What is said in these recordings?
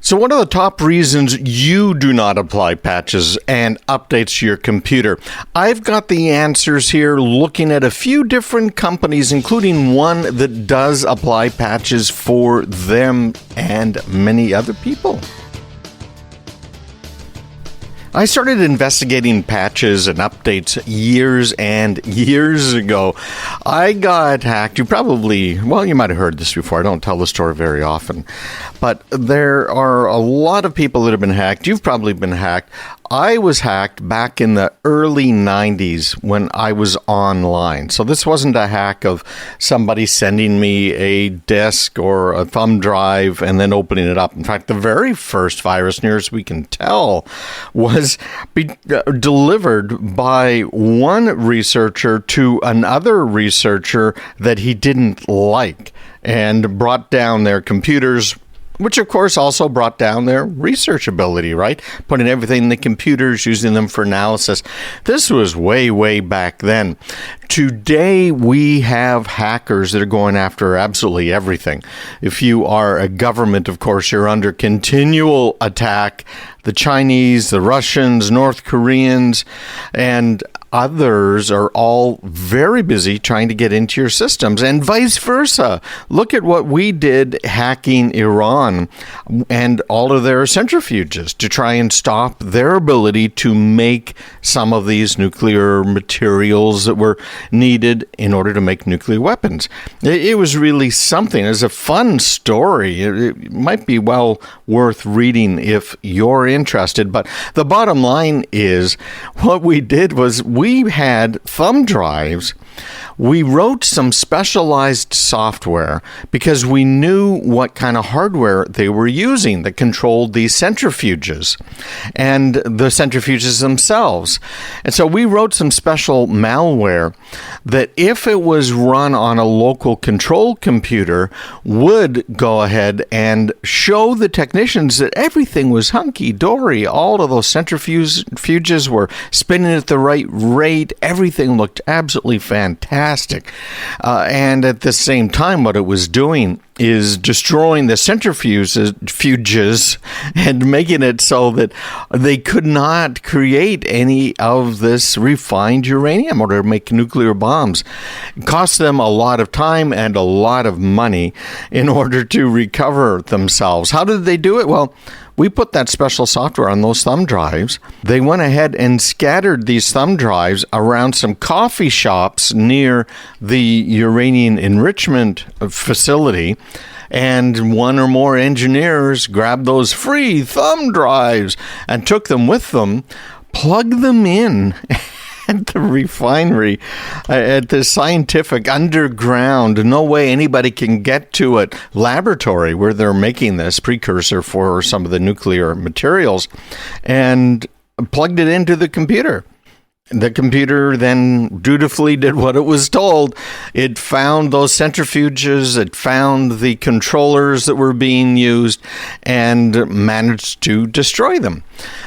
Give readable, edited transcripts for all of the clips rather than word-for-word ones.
So what are the top reasons you do not apply patches and updates to your computer? I've got the answers here looking at a few different companies, including one that does apply patches for them and many other people. I started investigating patches and updates years and years ago. I got hacked. You might have heard this before. I don't tell the story very often. But there are a lot of people that have been hacked. You've probably been hacked. I was hacked back in the early 90s when I was online. So this wasn't a hack of somebody sending me a disk or a thumb drive and then opening it up. In fact, the very first virus, near as we can tell, was delivered by one researcher to another researcher that he didn't like and brought down their computers, which, of course, also brought down their research ability, right? Putting everything in the computers, using them for analysis. This was way, way back then. Today, we have hackers that are going after absolutely everything. If you are a government, of course, you're under continual attack. The Chinese, the Russians, North Koreans, and others are all very busy trying to get into your systems, and vice versa. Look at what we did hacking Iran and all of their centrifuges to try and stop their ability to make some of these nuclear materials that were needed in order to make nuclear weapons. It was really something. It was a fun story. It might be well worth reading if you're interested, but the bottom line is what we did was we had thumb drives. We wrote some specialized software because we knew what kind of hardware they were using that controlled these centrifuges and the centrifuges themselves. And so we wrote some special malware that, if it was run on a local control computer, would go ahead and show the technicians that everything was hunky-dory. All of those centrifuges were spinning at the right rate. Everything looked absolutely fantastic. And at the same time, what it was doing is destroying the centrifuges and making it so that they could not create any of this refined uranium or to make nuclear bombs. It cost them a lot of time and a lot of money in order to recover themselves. How did they do it? Well, we put that special software on those thumb drives. They went ahead and scattered these thumb drives around some coffee shops near the uranium enrichment facility. And one or more engineers grabbed those free thumb drives and took them with them, plugged them in at the refinery, at the scientific underground, no way anybody can get to it, laboratory where they're making this precursor for some of the nuclear materials, and plugged it into the computer. The computer then dutifully did what it was told. It found those centrifuges, it found the controllers that were being used, and managed to destroy them.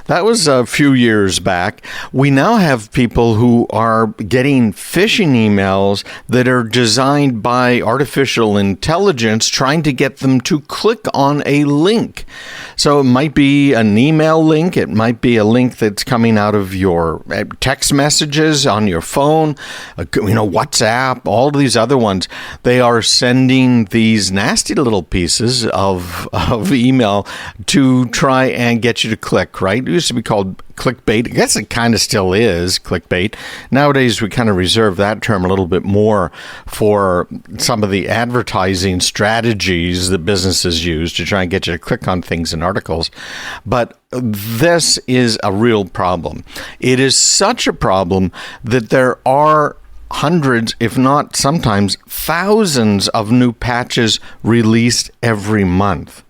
That was a few years back. We now have people who are getting phishing emails that are designed by artificial intelligence, trying to get them to click on a link. So it might be an email link, it might be a link that's coming out of your text messages on your phone, WhatsApp, all of these other ones. They are sending these nasty little pieces of email to try and get you to click, right? It used to be called clickbait. I guess it kind of still is clickbait. Nowadays, we kind of reserve that term a little bit more for some of the advertising strategies that businesses use to try and get you to click on things in articles. But this is a real problem. It is such a problem that there are hundreds, if not sometimes thousands of new patches released every month.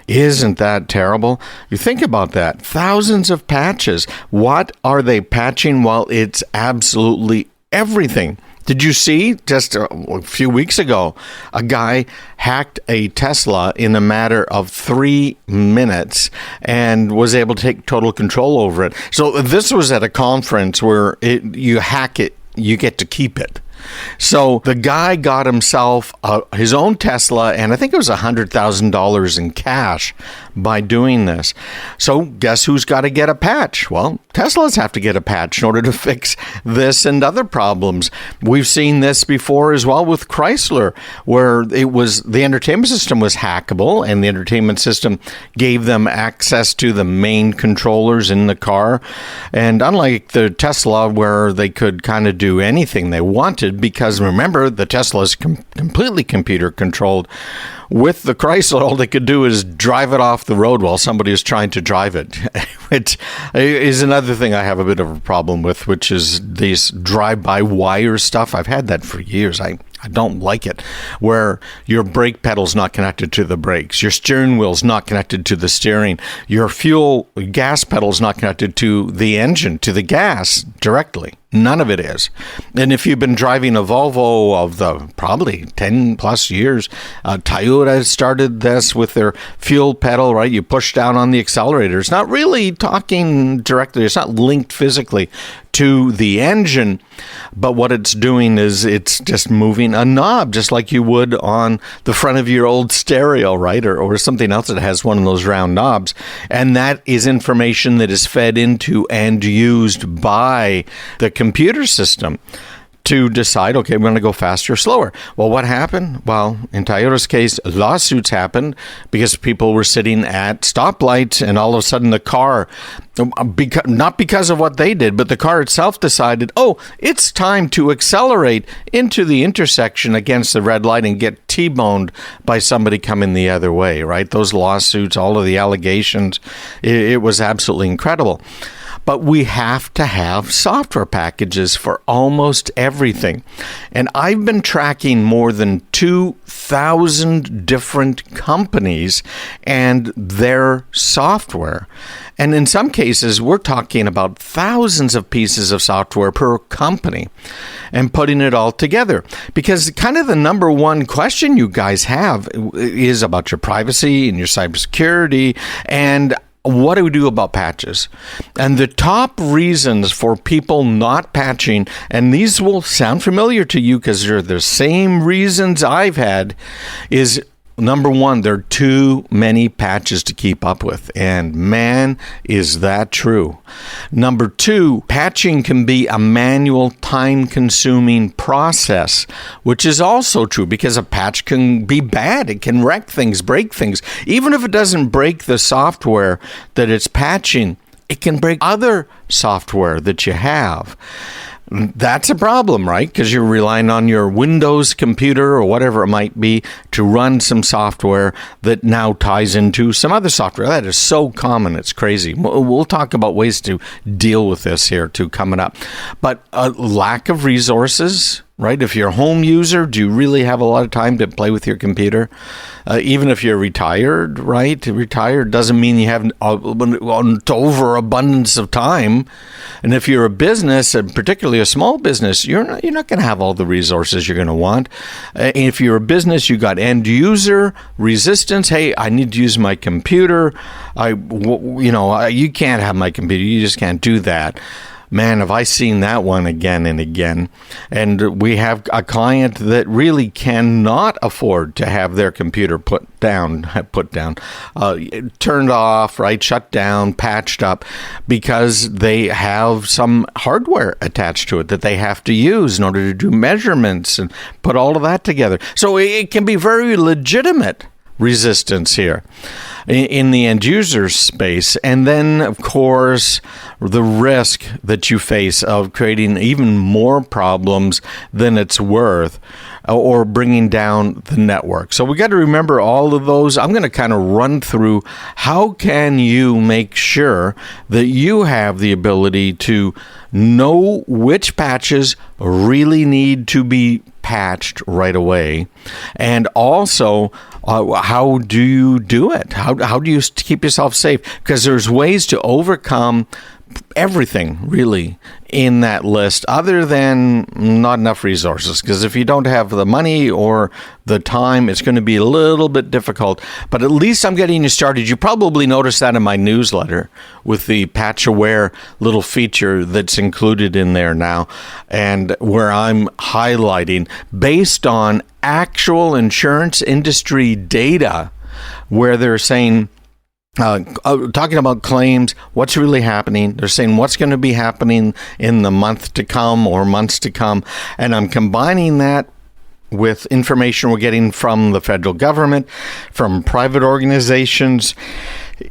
Isn't that terrible? You think about that. Thousands of patches. What are they patching? Well, it's absolutely everything. Did you see just a few weeks ago, a guy hacked a Tesla in a matter of 3 minutes and was able to take total control over it? So this was at a conference where you hack it, you get to keep it. So the guy got himself his own Tesla, and I think it was $100,000 in cash by doing this. So guess who's got to get a patch? Well, Teslas have to get a patch in order to fix this and other problems. We've seen this before as well with Chrysler, where it was the entertainment system was hackable, and the entertainment system gave them access to the main controllers in the car. And unlike the Tesla, where they could kind of do anything they wanted, because remember, the Tesla is completely computer controlled. With the Chrysler, all they could do is drive it off the road while somebody is trying to drive it, which is another thing I have a bit of a problem with, which is this drive-by-wire stuff. I've had that for years. I don't like it, where your brake pedal's not connected to the brakes, your steering wheel's not connected to the steering, your gas pedal's not connected to the engine, to the gas directly. None of it is. And if you've been driving a Volvo of the probably 10 plus years, Toyota started this with their fuel pedal, right? You push down on the accelerator. It's not really talking directly. It's not linked physically to the engine, but what it's doing is it's just moving a knob, just like you would on the front of your old stereo, right? Or something else that has one of those round knobs. And that is information that is fed into and used by the computer system to decide, okay, we're going to go faster or slower. Well, what happened? Well, in Toyota's case, lawsuits happened because people were sitting at stoplights, and all of a sudden the car, not because of what they did, but the car itself decided, oh, it's time to accelerate into the intersection against the red light and get T-boned by somebody coming the other way, right? Those lawsuits, all of the allegations, it was absolutely incredible. But we have to have software packages for almost everything. And I've been tracking more than 2,000 different companies and their software. And in some cases, we're talking about thousands of pieces of software per company and putting it all together. Because kind of the number one question you guys have is about your privacy and your cybersecurity, and what do we do about patches? And the top reasons for people not patching, and these will sound familiar to you because they're the same reasons I've had, is number one, there are too many patches to keep up with. And man, is that true. Number two, patching can be a manual, time-consuming process, which is also true because a patch can be bad. It can wreck things, break things. Even if it doesn't break the software that it's patching, it can break other software that you have. That's a problem, right? Because you're relying on your Windows computer or whatever it might be to run some software that now ties into some other software. That is so common. It's crazy. We'll talk about ways to deal with this here too coming up. But a lack of resources, right? If you're a home user, do you really have a lot of time to play with your computer? Even if you're retired, right? Retired doesn't mean you have an overabundance of time. And if you're a business, and particularly a small business, you're not going to have all the resources you're going to want. If you're a business, you got end user resistance. Hey, I need to use my computer. You can't have my computer. You just can't do that. Man, have I seen that one again and again. And we have a client that really cannot afford to have their computer turned off, right, shut down, patched up, because they have some hardware attached to it that they have to use in order to do measurements and put all of that together. So it can be very legitimate resistance here in the end user space. And then, of course, the risk that you face of creating even more problems than it's worth or bringing down the network. So we got to remember all of those. I'm going to kind of run through how can you make sure that you have the ability to know which patches really need to be patched right away, and also how do you do it? How do you keep yourself safe? Because there's ways to overcome everything really in that list other than not enough resources, because if you don't have the money or the time, it's going to be a little bit difficult. But at least I'm getting you started. You probably noticed that in my newsletter with the PatchAware little feature that's included in there now, and where I'm highlighting based on actual insurance industry data where they're saying talking about claims, what's really happening. They're saying what's going to be happening in the month to come or months to come. And I'm combining that with information we're getting from the federal government, from private organizations.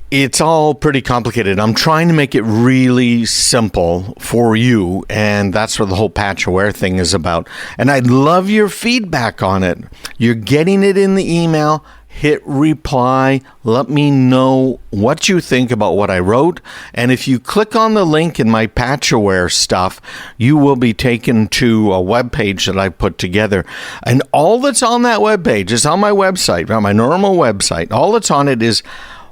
It's all pretty complicated. I'm trying to make it really simple for you, and that's what the whole PatchAware thing is about. And I'd love your feedback on it. You're getting it in the email. Hit reply. Let me know what you think about what I wrote. And if you click on the link in my PatchAware stuff, you will be taken to a web page that I put together. And all that's on that web page is on my website, on my normal website. All that's on it is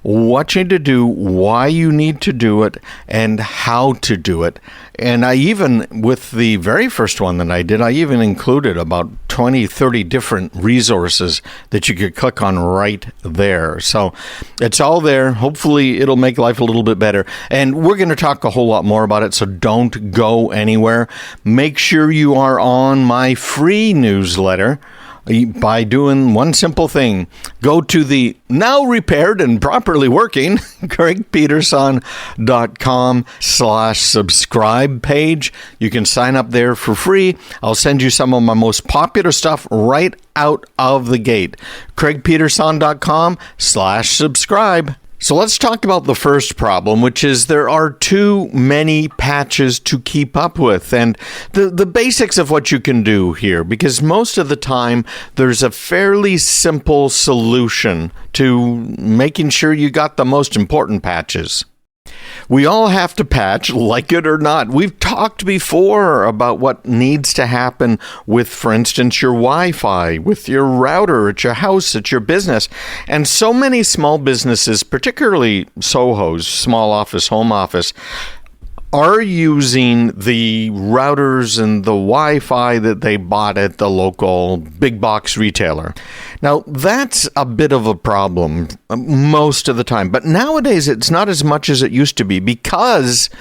what you need to do, why you need to do it, and how to do it. And I even, with the very first one that I did, I even included about 20, 30 different resources that you could click on right there. So it's all there. Hopefully it'll make life a little bit better. And we're going to talk a whole lot more about it, so don't go anywhere. Make sure you are on my free newsletter by doing one simple thing. Go to the now repaired and properly working CraigPeterson.com/subscribe page. You can sign up there for free. I'll send you some of my most popular stuff right out of the gate. CraigPeterson.com/subscribe. So let's talk about the first problem, which is there are too many patches to keep up with. And the basics of what you can do here, because most of the time there's a fairly simple solution to making sure you got the most important patches. We all have to patch, like it or not. We've talked before about what needs to happen with, for instance, your Wi-Fi, with your router at your house, at your business. And so many small businesses, particularly SOHOs, small office, home office, are using the routers and the Wi-Fi that they bought at the local big box retailer. Now, that's a bit of a problem most of the time. But nowadays, it's not as much as it used to be, because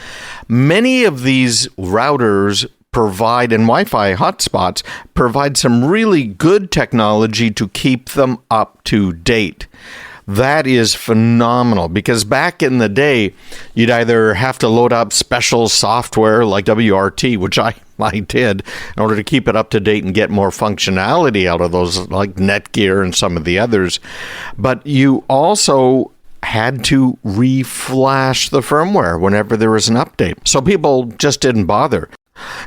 many of these routers provide, and Wi-Fi hotspots provide some really good technology to keep them up to date. That is phenomenal, because back in the day, you'd either have to load up special software like WRT, which I did, in order to keep it up to date and get more functionality out of those, like Netgear and some of the others. But you also had to reflash the firmware whenever there was an update. So people just didn't bother.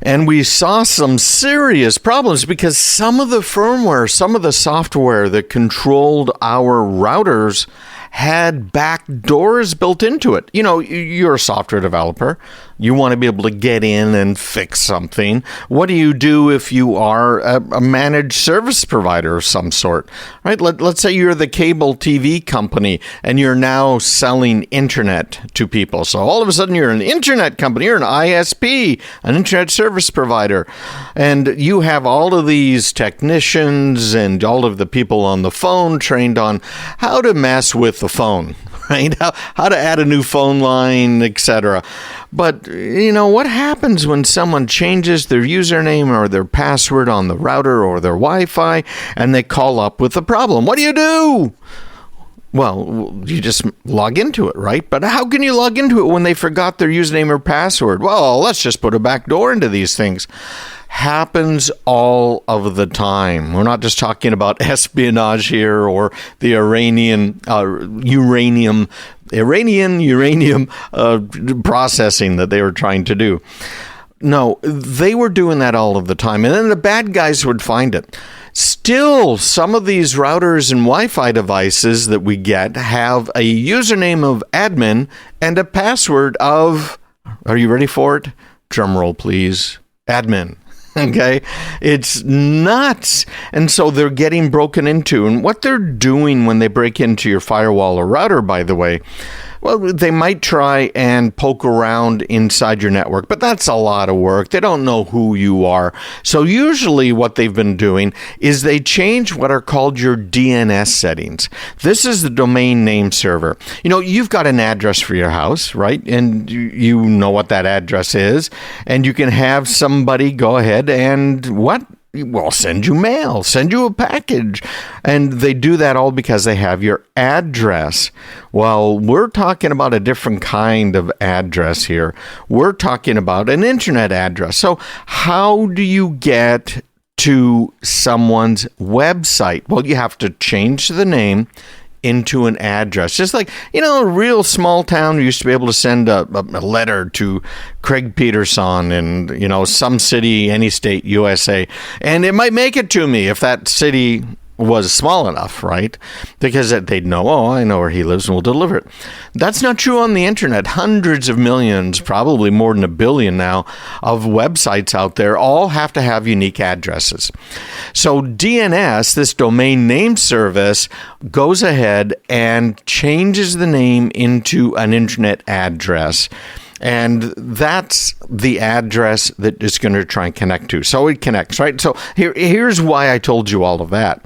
And we saw some serious problems because some of the firmware, some of the software that controlled our routers had back doors built into it. You know, you're a software developer. You want to be able to get in and fix something. What do you do if you are a managed service provider of some sort, right? Let's say you're the cable TV company and you're now selling internet to people. So all of a sudden you're an internet company, you're an ISP, an internet service provider, and you have all of these technicians and all of the people on the phone trained on how to mess with the phone, right? How to add a new phone line, etc. But, you know, what happens when someone changes their username or their password on the router or their Wi-Fi and they call up with a problem? What do you do? Well, you just log into it, right? But how can you log into it when they forgot their username or password? Well, let's just put a back door into these things. Happens all of the time. We're not just talking about espionage here or the uranium processing that they were trying to do. No, they were doing that all of the time. And then the bad guys would find it. Still, some of these routers and Wi-Fi devices that we get have a username of admin and a password of, are you ready for it? Drum roll, please. Admin. Okay, it's nuts. And so they're getting broken into. And what they're doing when they break into your firewall or router, by the way, well, they might try and poke around inside your network, but that's a lot of work. They don't know who you are. So usually what they've been doing is they change what are called your DNS settings. This is the domain name server. You know, you've got an address for your house, right? And you know what that address is. And you can have somebody go ahead and well, send you mail, send you a package. And they do that all because they have your address. Well, we're talking about a different kind of address here. We're talking about an internet address. So how do you get to someone's website? Well, you have to change the name into an address. Just like, a real small town, you used to be able to send a letter to Craig Peterson in, some city, any state, USA, and it might make it to me if that city was small enough, right? Because they'd know, I know where he lives and we'll deliver it. That's not true on the internet. Hundreds of millions, probably more than 1 billion now, of websites out there all have to have unique addresses. So DNS, this domain name service, goes ahead and changes the name into an internet address. And that's the address that it's going to try and connect to. So it connects, right? So here's why I told you all of that.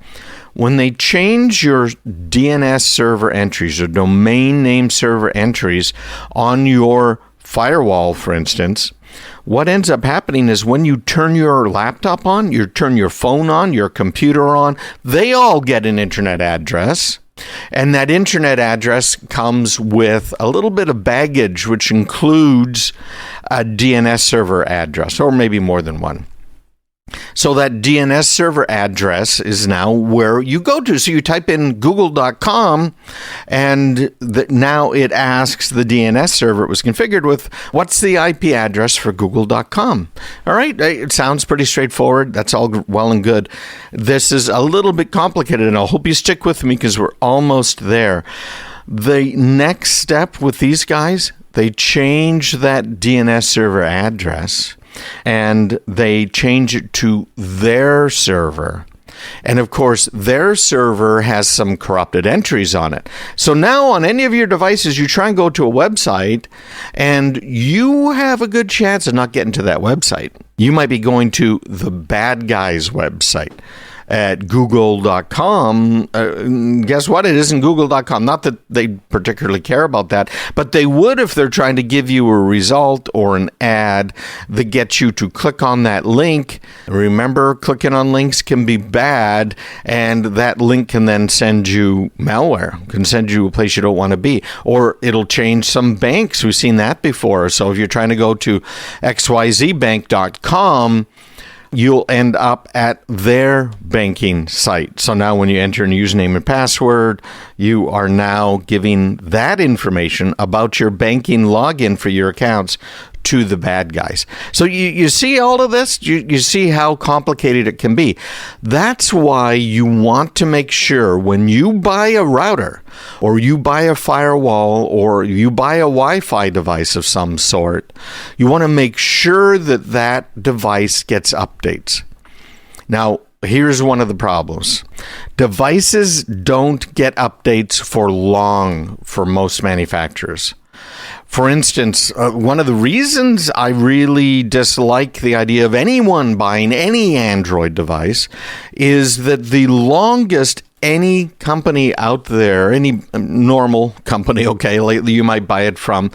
When they change your DNS server entries or domain name server entries on your firewall, for instance, what ends up happening is when you turn your laptop on, you turn your phone on, your computer on, they all get an internet address. And that internet address comes with a little bit of baggage, which includes a DNS server address, or maybe more than one. So that DNS server address is now where you go to. So you type in google.com, and now it asks the DNS server it was configured with, what's the IP address for google.com? All right, it sounds pretty straightforward. That's all well and good. This is a little bit complicated, and I hope you stick with me because we're almost there. The next step with these guys, they change that DNS server address and they change it to their server. And of course, their server has some corrupted entries on it. So now on any of your devices, you try and go to a website and you have a good chance of not getting to that website. You might be going to the bad guy's website at google.com. Guess what? It isn't google.com. Not that they particularly care about that, but they would if they're trying to give you a result or an ad that gets you to click on that link. Remember, clicking on links can be bad, and that link can then send you malware, can send you a place you don't want to be, or it'll change some banks. We've seen that before. So if you're trying to go to xyzbank.com, you'll end up at their banking site. So now when you enter a username and password, you are now giving that information about your banking login for your accounts to the bad guys. So you see all of this? You see how complicated it can be. That's why you want to make sure when you buy a router or you buy a firewall or you buy a Wi-Fi device of some sort, you want to make sure that that device gets updates. Now, here's one of the problems. Devices don't get updates for long for most manufacturers. For instance, one of the reasons I really dislike the idea of anyone buying any Android device is that the longest any company out there, any normal company, okay, you might buy it from,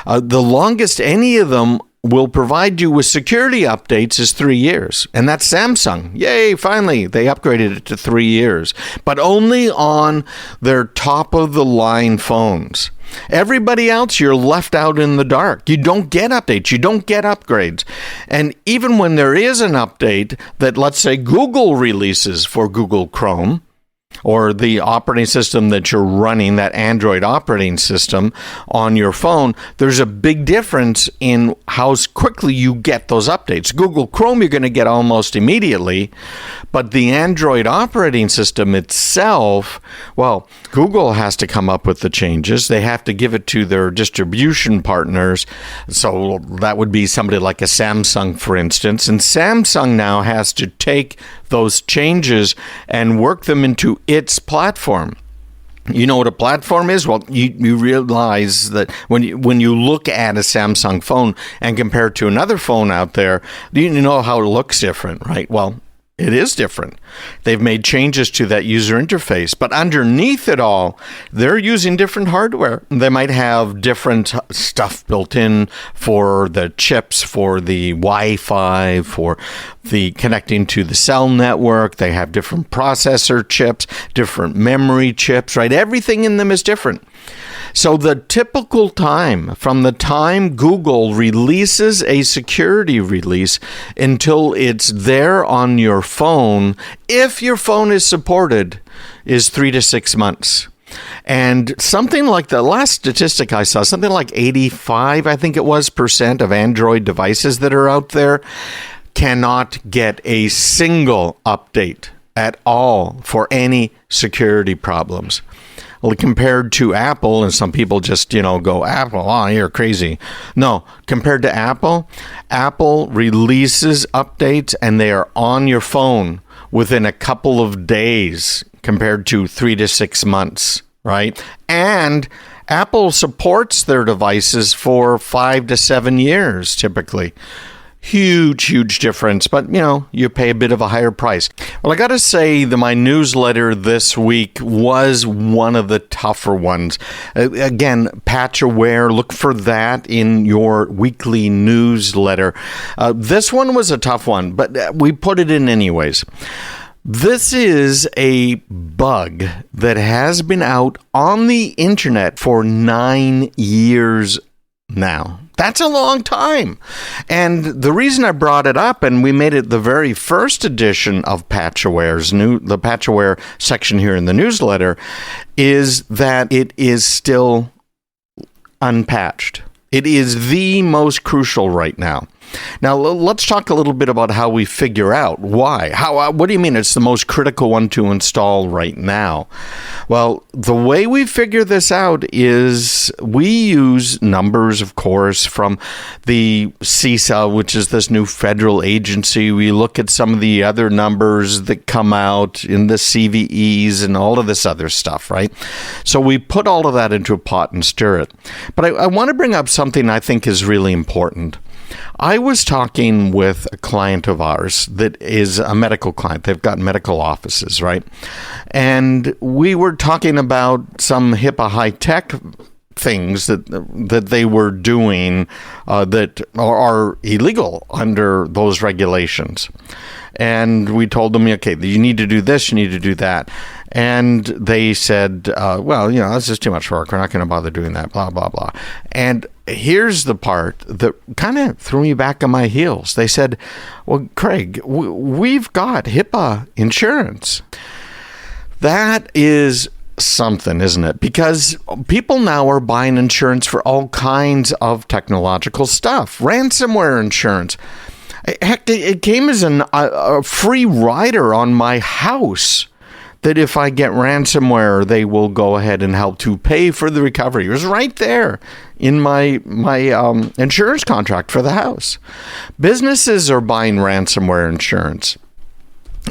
the longest any of them will provide you with security updates is 3 years. And that's Samsung. Yay, finally, they upgraded it to 3 years. But only on their top-of-the-line phones. Everybody else, you're left out in the dark. You don't get updates. You don't get upgrades. And even when there is an update that, let's say, Google releases for Google Chrome, or the operating system that you're running, that Android operating system on your phone, there's a big difference in how quickly you get those updates. Google Chrome, you're going to get almost immediately, but the Android operating system itself, well, Google has to come up with the changes. They have to give it to their distribution partners. So that would be somebody like a Samsung, for instance. And Samsung now has to take those changes and work them into its platform. You know what a platform is? Well, you realize that when you look at a Samsung phone and compare it to another phone out there, you know how it looks different, right? Well, It is different. They've made changes to that user interface, but underneath it all, they're using different hardware. They might have different stuff built in for the chips, for the Wi-Fi, for the connecting to the cell network. They have different processor chips, different memory chips, right? Everything in them is different. So the typical time from the time Google releases a security release until it's there on your phone, if your phone is supported, is 3 to 6 months. And something like the last statistic I saw, something like 85, I think it was, % of Android devices that are out there cannot get a single update at all for any security problems. Well, compared to Apple, and some people just, go, Apple, oh, you're crazy. No, compared to Apple, Apple releases updates and they are on your phone within a couple of days compared to 3 to 6 months, right? And Apple supports their devices for 5 to 7 years, typically. Huge difference, but you pay a bit of a higher price. Well, I got to say that my newsletter this week was one of the tougher ones. Again, PatchAware, look for that in your weekly newsletter. This one was a tough one, but we put it in anyways. This is a bug that has been out on the internet for 9 years now. That's a long time. And the reason I brought it up, and we made it the very first edition of the PatchAware section here in the newsletter, is that it is still unpatched. It is the most crucial right now. Now, let's talk a little bit about how we figure out why. What do you mean it's the most critical one to install right now? Well, the way we figure this out is we use numbers, of course, from the CISA, which is this new federal agency. We look at some of the other numbers that come out in the CVEs and all of this other stuff, right? So we put all of that into a pot and stir it. But I want to bring up something I think is really important. I was talking with a client of ours that is a medical client. They've got medical offices, right? And we were talking about some HIPAA high-tech things that they were doing that are illegal under those regulations. And we told them, okay, you need to do this, you need to do that. And they said, well, that's just too much work. We're not going to bother doing that, blah, blah, blah. And here's the part that kind of threw me back on my heels. They said, well, Craig, we've got HIPAA insurance. That is something, isn't it? Because people now are buying insurance for all kinds of technological stuff. Ransomware insurance. Heck, it came as a free rider on my house that if I get ransomware, they will go ahead and help to pay for the recovery. It was right there in my insurance contract for the house. Businesses are buying ransomware insurance.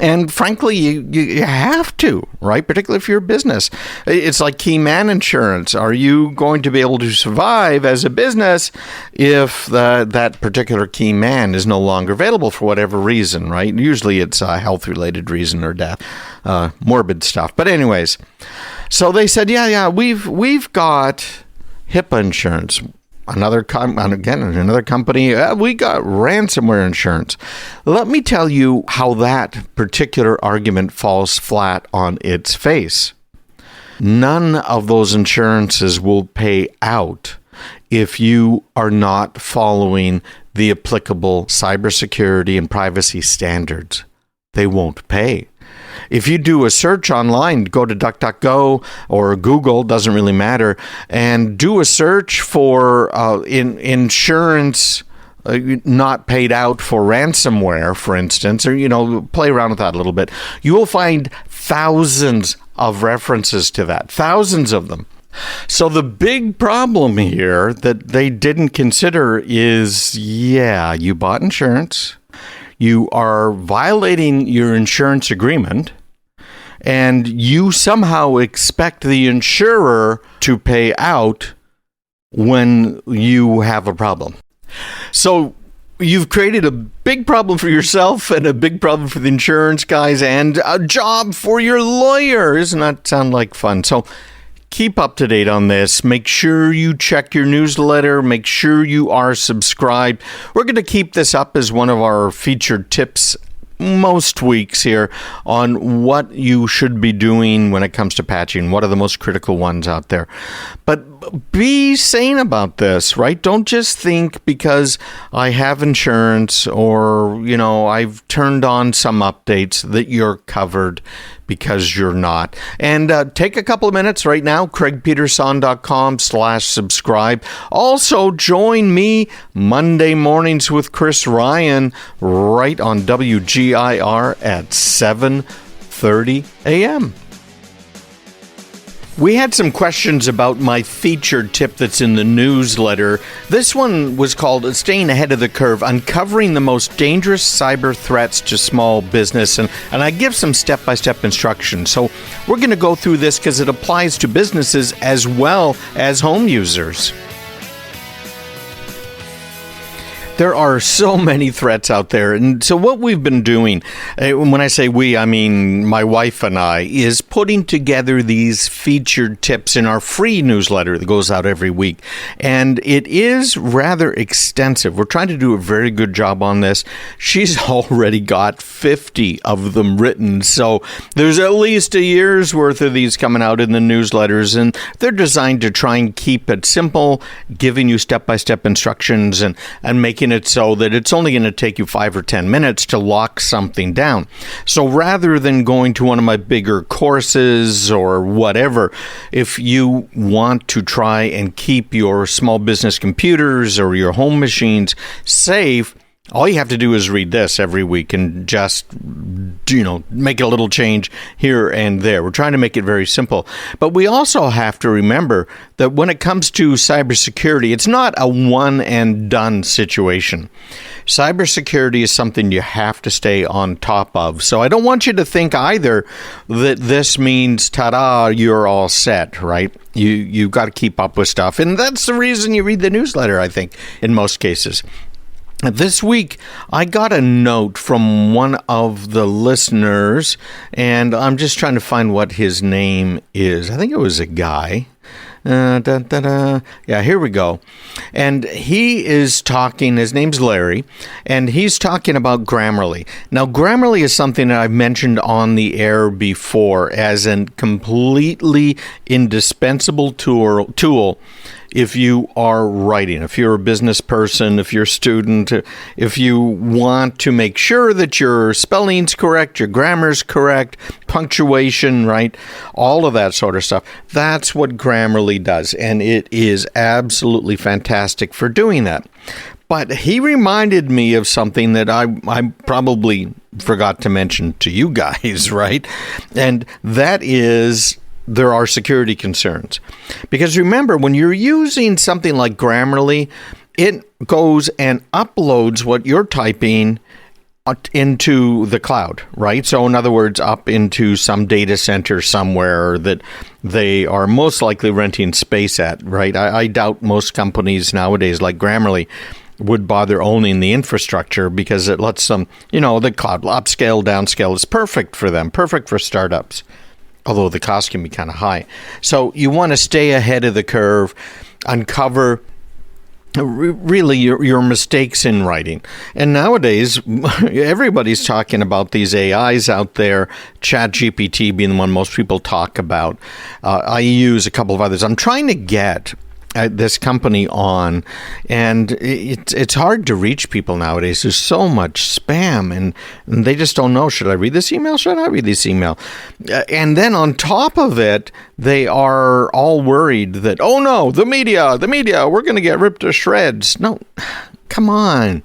And frankly, you have to, right? Particularly if you're a business. It's like key man insurance. Are you going to be able to survive as a business if that particular key man is no longer available for whatever reason, right? Usually it's a health-related reason or death, morbid stuff. But anyways, so they said, yeah, we've got HIPAA insurance. Another company, we got ransomware insurance. Let me tell you how that particular argument falls flat on its face. None of those insurances will pay out if you are not following the applicable cybersecurity and privacy standards. They won't pay. If you do a search online, go to DuckDuckGo or Google, doesn't really matter, and do a search for insurance not paid out for ransomware, for instance, or, play around with that a little bit, you will find thousands of references to that, thousands of them. So the big problem here that they didn't consider is, you bought insurance, you are violating your insurance agreement, and you somehow expect the insurer to pay out when you have a problem. So You've created a big problem for yourself and a big problem for the insurance guys and a job for your lawyer. Doesn't that sound like fun? So keep up to date on this. Make sure you check your newsletter. Make sure you are subscribed. We're going to keep this up as one of our featured tips most weeks here on what you should be doing when it comes to patching. What are the most critical ones out there? But be sane about this, right? Don't just think because I have insurance or, I've turned on some updates that you're covered, because you're not. And take a couple of minutes right now, craigpeterson.com/subscribe. Also, join me Monday mornings with Chris Ryan right on WGIR at 7:30 a.m. We had some questions about my featured tip that's in the newsletter. This one was called Staying Ahead of the Curve, Uncovering the Most Dangerous Cyber Threats to Small Business. And I give some step-by-step instructions. So we're going to go through this because it applies to businesses as well as home users. There are so many threats out there. And so what we've been doing, when I say we, I mean my wife and I, is putting together these featured tips in our free newsletter that goes out every week. And it is rather extensive. We're trying to do a very good job on this. She's already got 50 of them written. So there's at least a year's worth of these coming out in the newsletters. And they're designed to try and keep it simple, giving you step-by-step instructions and making it so that it's only going to take you 5 or 10 minutes to lock something down. So rather than going to one of my bigger courses or whatever, if you want to try and keep your small business computers or your home machines safe, all you have to do is read this every week and just, make a little change here and there. We're trying to make it very simple. But we also have to remember that when it comes to cybersecurity, it's not a one and done situation. Cybersecurity is something you have to stay on top of. So I don't want you to think either that this means, ta-da, you're all set, right? You've got to keep up with stuff. And that's the reason you read the newsletter, I think, in most cases. This week, I got a note from one of the listeners, and I'm just trying to find what his name is. I think it was a guy. Yeah, here we go. And he is talking, his name's Larry, and he's talking about Grammarly. Now, Grammarly is something that I've mentioned on the air before as a completely indispensable tool if you are writing, if you're a business person, if you're a student, if you want to make sure that your spelling's correct, your grammar's correct, punctuation, right? All of that sort of stuff. That's what Grammarly does, and it is absolutely fantastic for doing that. But he reminded me of something that I probably forgot to mention to you guys, right? And that is, there are security concerns. Because remember, when you're using something like Grammarly, it goes and uploads what you're typing into the cloud, right? So in other words, up into some data center somewhere that they are most likely renting space at, right? I doubt most companies nowadays like Grammarly would bother owning the infrastructure because it lets them, the cloud upscale, downscale is perfect for them, perfect for startups. Although the cost can be kind of high. So you want to stay ahead of the curve, uncover really your mistakes in writing. And nowadays, everybody's talking about these AIs out there, ChatGPT being the one most people talk about. I use a couple of others. I'm trying to get this company on, and it's hard to reach people nowadays. There's so much spam, and they just don't know, should I read this email? Should I read this email? And then on top of it, they are all worried that, oh no, the media, we're going to get ripped to shreds. No, come on.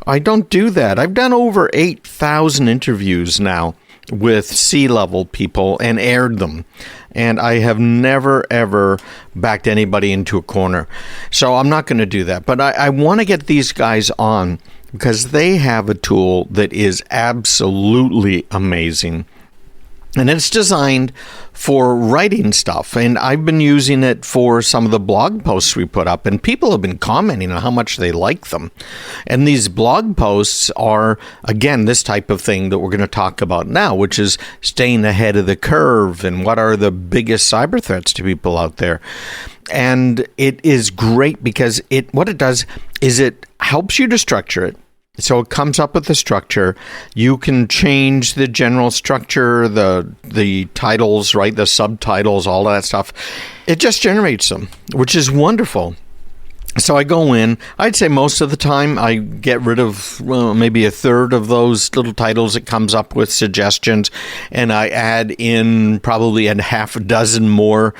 I don't do that. I've done over 8,000 interviews now with C-level people and aired them. And I have never, ever backed anybody into a corner. So I'm not going to do that. But I want to get these guys on because they have a tool that is absolutely amazing. And it's designed for writing stuff. And I've been using it for some of the blog posts we put up. And people have been commenting on how much they like them. And these blog posts are, again, this type of thing that we're going to talk about now, which is staying ahead of the curve and what are the biggest cyber threats to people out there. And it is great because what it does is it helps you to structure it. So it comes up with the structure. You can change the general structure, the titles, right? The subtitles, all that stuff. It just generates them, which is wonderful. So I go in, I'd say most of the time I get rid of maybe a third of those little titles. It comes up with suggestions, and I add in probably a half a dozen more,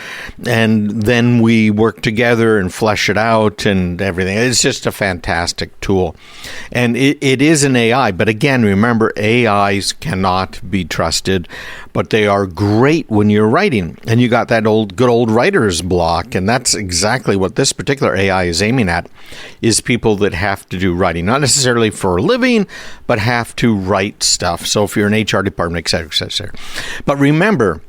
and then we work together and flesh it out and everything. It's just a fantastic tool. And it is an AI, but again, remember, AIs cannot be trusted, but they are great when you're writing. And you got that good old writer's block, and that's exactly what this particular AI is aiming at, is people that have to do writing, not necessarily for a living, but have to write stuff. So if you're an HR department, et cetera, et cetera. But remember,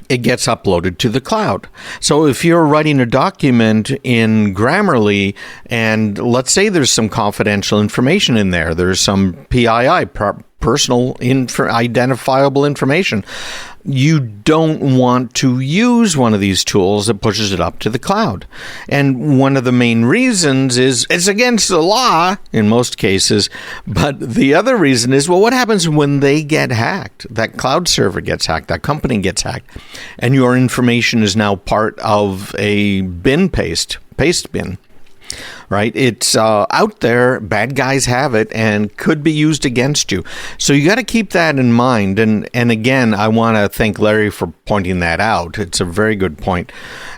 it gets uploaded to the cloud. So if you're writing a document in Grammarly, and let's say there's some confidential information in there, there's some PII, personal identifiable information, you don't want to use one of these tools that pushes it up to the cloud. And one of the main reasons is it's against the law in most cases. But the other reason is, well, what happens when they get hacked? That cloud server gets hacked, that company gets hacked, and your information is now part of a paste bin. Right? It's out there. Bad guys have it and could be used against you. So you got to keep that in mind. And again, I want to thank Larry for pointing that out. It's a very good point.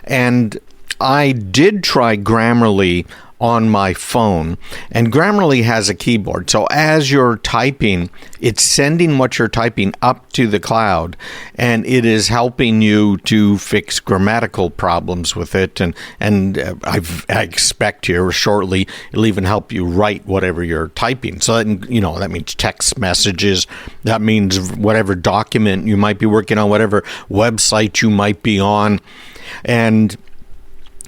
And I did try Grammarly on my phone, and Grammarly has a keyboard. So as you're typing, it's sending what you're typing up to the cloud, and it is helping you to fix grammatical problems with it. And I expect here shortly it'll even help you write whatever you're typing. So that means text messages. That means whatever document you might be working on, whatever website you might be on, and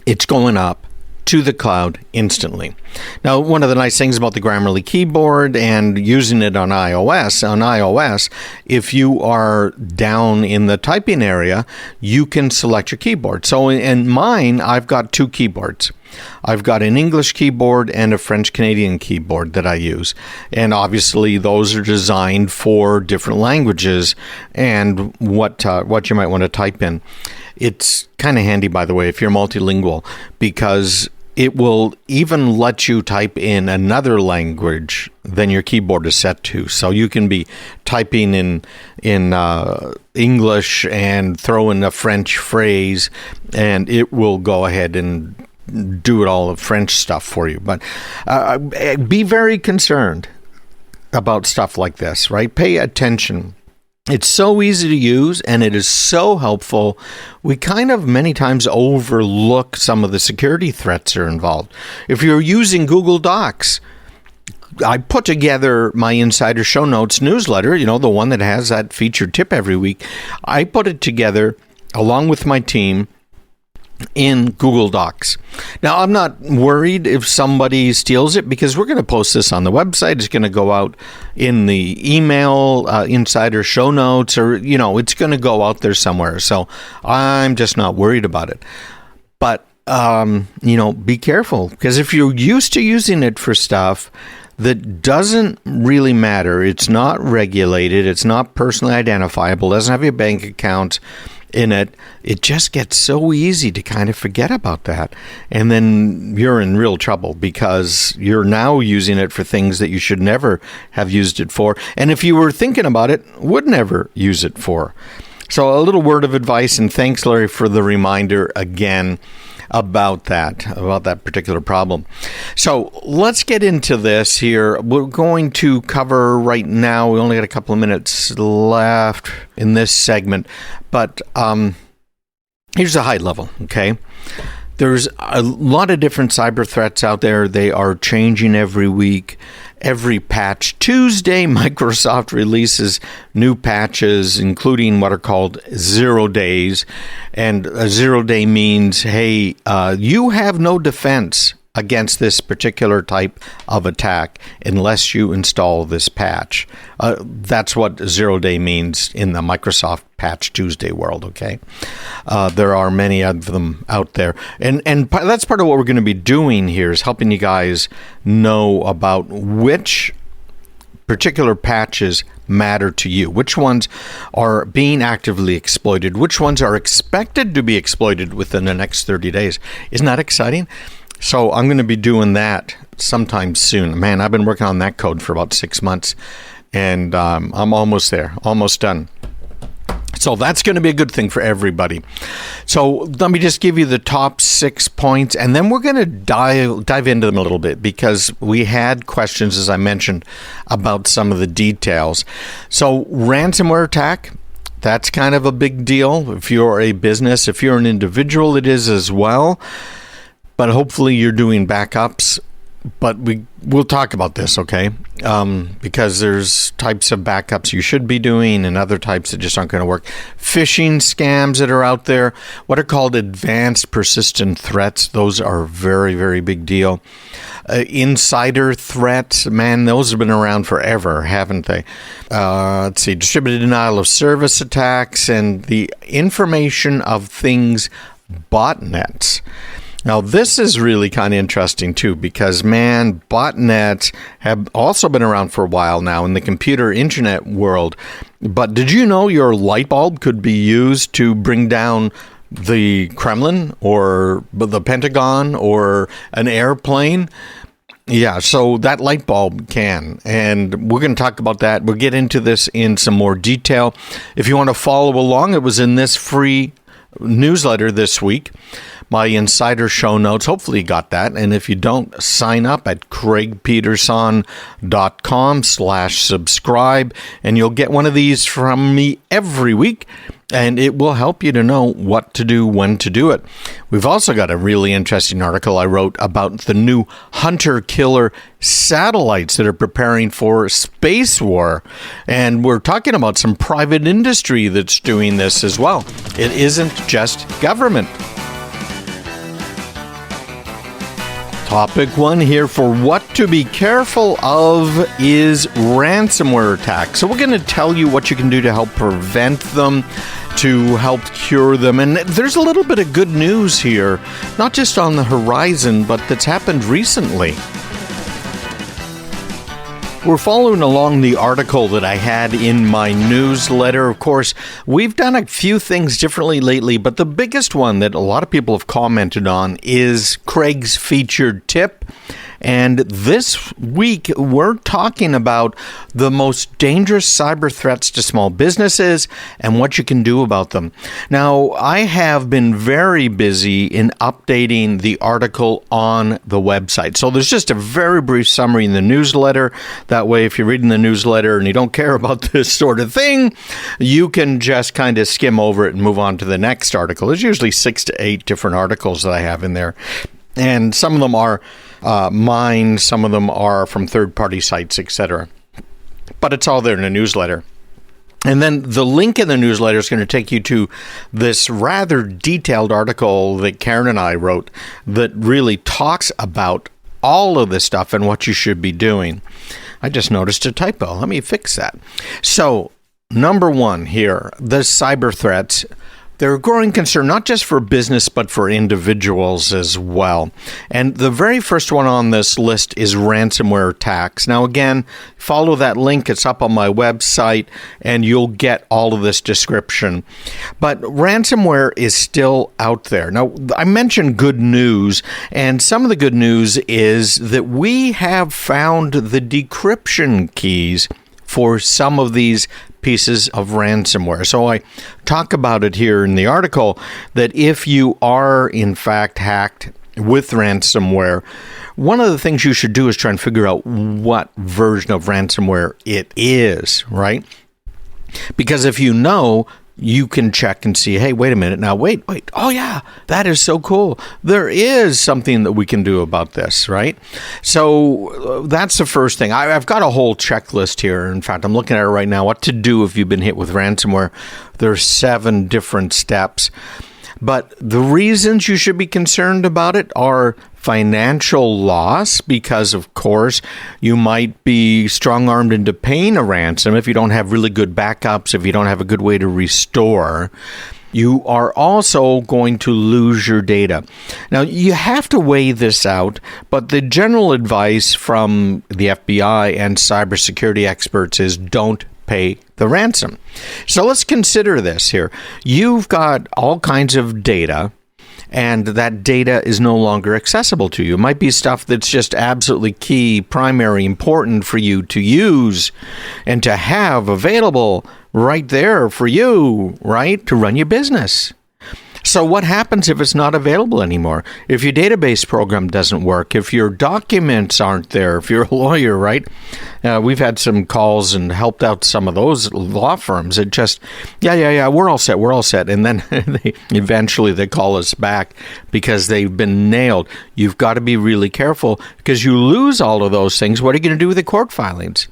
it's going up to the cloud instantly. Now, one of the nice things about the Grammarly keyboard and using it on iOS, if you are down in the typing area, you can select your keyboard. So in mine, I've got two keyboards. I've got an English keyboard and a French-Canadian keyboard that I use. And obviously, those are designed for different languages and what you might want to type in. It's kind of handy, by the way, if you're multilingual, because it will even let you type in another language than your keyboard is set to. So you can be typing in English and throw in a French phrase, and it will go ahead and do it all the French stuff for you. But be very concerned about stuff like this, right? Pay attention. It's so easy to use, and it is so helpful. We kind of many times overlook some of the security threats that are involved. If you're using Google Docs, I put together my Insider Show Notes newsletter, the one that has that featured tip every week. I put it together along with my team in Google Docs. Now, I'm not worried if somebody steals it, because we're going to post this on the website. It's going to go out in the email, Insider Show Notes, or, it's going to go out there somewhere. So I'm just not worried about it. But, be careful, because if you're used to using it for stuff that doesn't really matter, it's not regulated, it's not personally identifiable, doesn't have your bank account in it, it just gets so easy to kind of forget about that. And then you're in real trouble, because you're now using it for things that you should never have used it for. And if you were thinking about it, would never use it for. So a little word of advice, and thanks, Larry, for the reminder again about that particular problem. So let's get into this here. We're going to cover right now, we only got a couple of minutes left in this segment, but here's a high level, okay? There's a lot of different cyber threats out there. They are changing every week. Every Patch Tuesday, Microsoft releases new patches, including what are called 0 days. And a 0 day means, hey, you have no defense against this particular type of attack unless you install this patch. That's what 0 day means in the Microsoft Patch Tuesday world, okay? There are many of them out there. And that's part of what we're going to be doing here is helping you guys know about which particular patches matter to you, which ones are being actively exploited, which ones are expected to be exploited within the next 30 days. Isn't that exciting? So I'm going to be doing that sometime soon. Man, I've been working on that code for about 6 months, and I'm almost there, almost done. So that's going to be a good thing for everybody. So let me just give you the top 6 points, and then we're going to dive into them a little bit because we had questions, as I mentioned, about some of the details. So ransomware attack. That's kind of a big deal. If you're a business, if you're an individual, it is as well. But hopefully you're doing backups. But we'll talk about this, okay? Because there's types of backups you should be doing and other types that just aren't going to work. Phishing scams that are out there, what are called advanced persistent threats. Those are a very, very big deal. Insider threats, man, those have been around forever, haven't they? Let's see, distributed denial of service attacks and the information of things botnets. Now, this is really kind of interesting, too, because, man, botnets have also been around for a while now in the computer internet world. But did you know your light bulb could be used to bring down the Kremlin or the Pentagon or an airplane? Yeah, so that light bulb can, and we're going to talk about that. We'll get into this in some more detail. If you want to follow along, it was in this free newsletter this week. My insider show notes. Hopefully you got that. And if you don't, sign up at craigpeterson.com/subscribe, and you'll get one of these from me every week. And it will help you to know what to do, when to do it. We've also got a really interesting article I wrote about the new hunter-killer satellites that are preparing for space war. And we're talking about some private industry that's doing this as well. It isn't just government. Topic 1 here for what to be careful of is ransomware attacks. So we're going to tell you what you can do to help prevent them, to help cure them. And there's a little bit of good news here, not just on the horizon, but that's happened recently. We're following along the article that I had in my newsletter. Of course, we've done a few things differently lately, but the biggest one that a lot of people have commented on is Craig's featured tip. And this week, we're talking about the most dangerous cyber threats to small businesses and what you can do about them. Now, I have been very busy in updating the article on the website. So there's just a very brief summary in the newsletter. That way, if you're reading the newsletter and you don't care about this sort of thing, you can just kind of skim over it and move on to the next article. There's usually 6 to 8 different articles that I have in there. And some of them are mine, some of them are from third-party sites, etc. But it's all there in the newsletter. And then the link in the newsletter is going to take you to this rather detailed article that Karen and I wrote that really talks about all of this stuff and what you should be doing. I just noticed a typo. Let me fix that. So, number 1 here, the cyber threats. They're a growing concern, not just for business, but for individuals as well. And the very first one on this list is ransomware attacks. Now, again, follow that link. It's up on my website, and you'll get all of this description. But ransomware is still out there. Now, I mentioned good news, and some of the good news is that we have found the decryption keys for some of these pieces of ransomware. So I talk about it here in the article that if you are in fact hacked with ransomware, one of the things you should do is try and figure out what version of ransomware it is, right? Because if you know, you can check and see, hey, wait a minute now, wait. Oh, yeah, that is so cool. There is something that we can do about this, right? So that's the first thing. I've got a whole checklist here. In fact, I'm looking at it right now, what to do if you've been hit with ransomware. There's 7 different steps. But the reasons you should be concerned about it are financial loss, because, of course, you might be strong-armed into paying a ransom if you don't have really good backups, if you don't have a good way to restore. You are also going to lose your data. Now, you have to weigh this out, but the general advice from the FBI and cybersecurity experts is don't pay the ransom. So let's consider this here. You've got all kinds of data, and that data is no longer accessible to you. It might be stuff that's just absolutely key, primary, important for you to use and to have available right there for you, right, to run your business. So what happens if it's not available anymore? If your database program doesn't work, if your documents aren't there, if you're a lawyer, right? We've had some calls and helped out some of those law firms. It just, yeah, we're all set. And then eventually they call us back because they've been nailed. You've got to be really careful because you lose all of those things. What are you going to do with the court filings?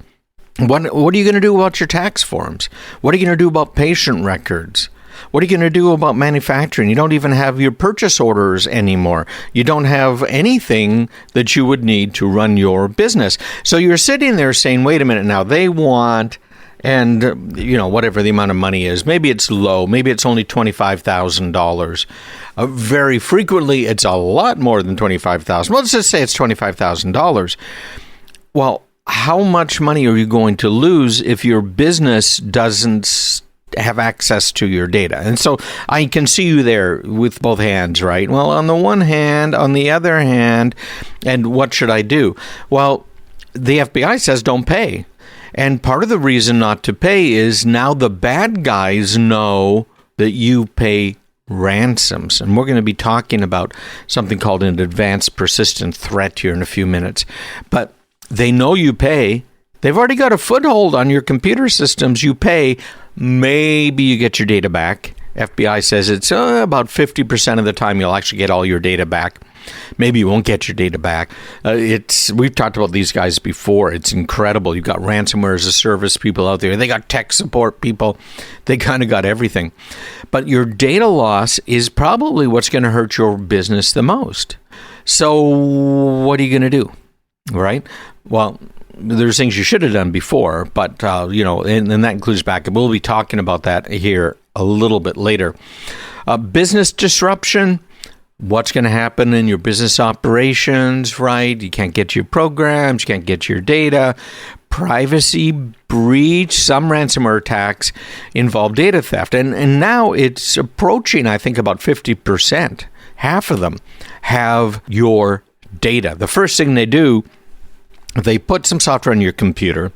What are you going to do about your tax forms? What are you going to do about patient records? What are you going to do about manufacturing? You don't even have your purchase orders anymore. You don't have anything that you would need to run your business. So you're sitting there saying, wait a minute now, they want, and whatever the amount of money is, maybe it's low, maybe it's only $25,000. Very frequently, it's a lot more than $25,000. Well, let's just say it's $25,000. Well, how much money are you going to lose if your business doesn't have access to your data? And so I can see you there with both hands, right? Well, on the one hand, on the other hand, and what should I do? Well, the FBI says don't pay. And part of the reason not to pay is now the bad guys know that you pay ransoms. And we're going to be talking about something called an advanced persistent threat here in a few minutes. But they know you pay. They've already got a foothold on your computer systems. You pay. Maybe you get your data back. FBI says it's about 50% of the time you'll actually get all your data back. Maybe you won't get your data back. We've talked about these guys before. It's incredible. You've got ransomware as a service people out there. They got tech support people. They kind of got everything. But your data loss is probably what's going to hurt your business the most. So what are you going to do? Right? Well, there's things you should have done before, but, and that includes backup. We'll be talking about that here a little bit later. Business disruption, what's going to happen in your business operations, right? You can't get your programs, you can't get your data. Privacy breach, some ransomware attacks involve data theft. And now it's approaching, I think, about 50%. Half of them have your data. The first thing they do, they put some software on your computer,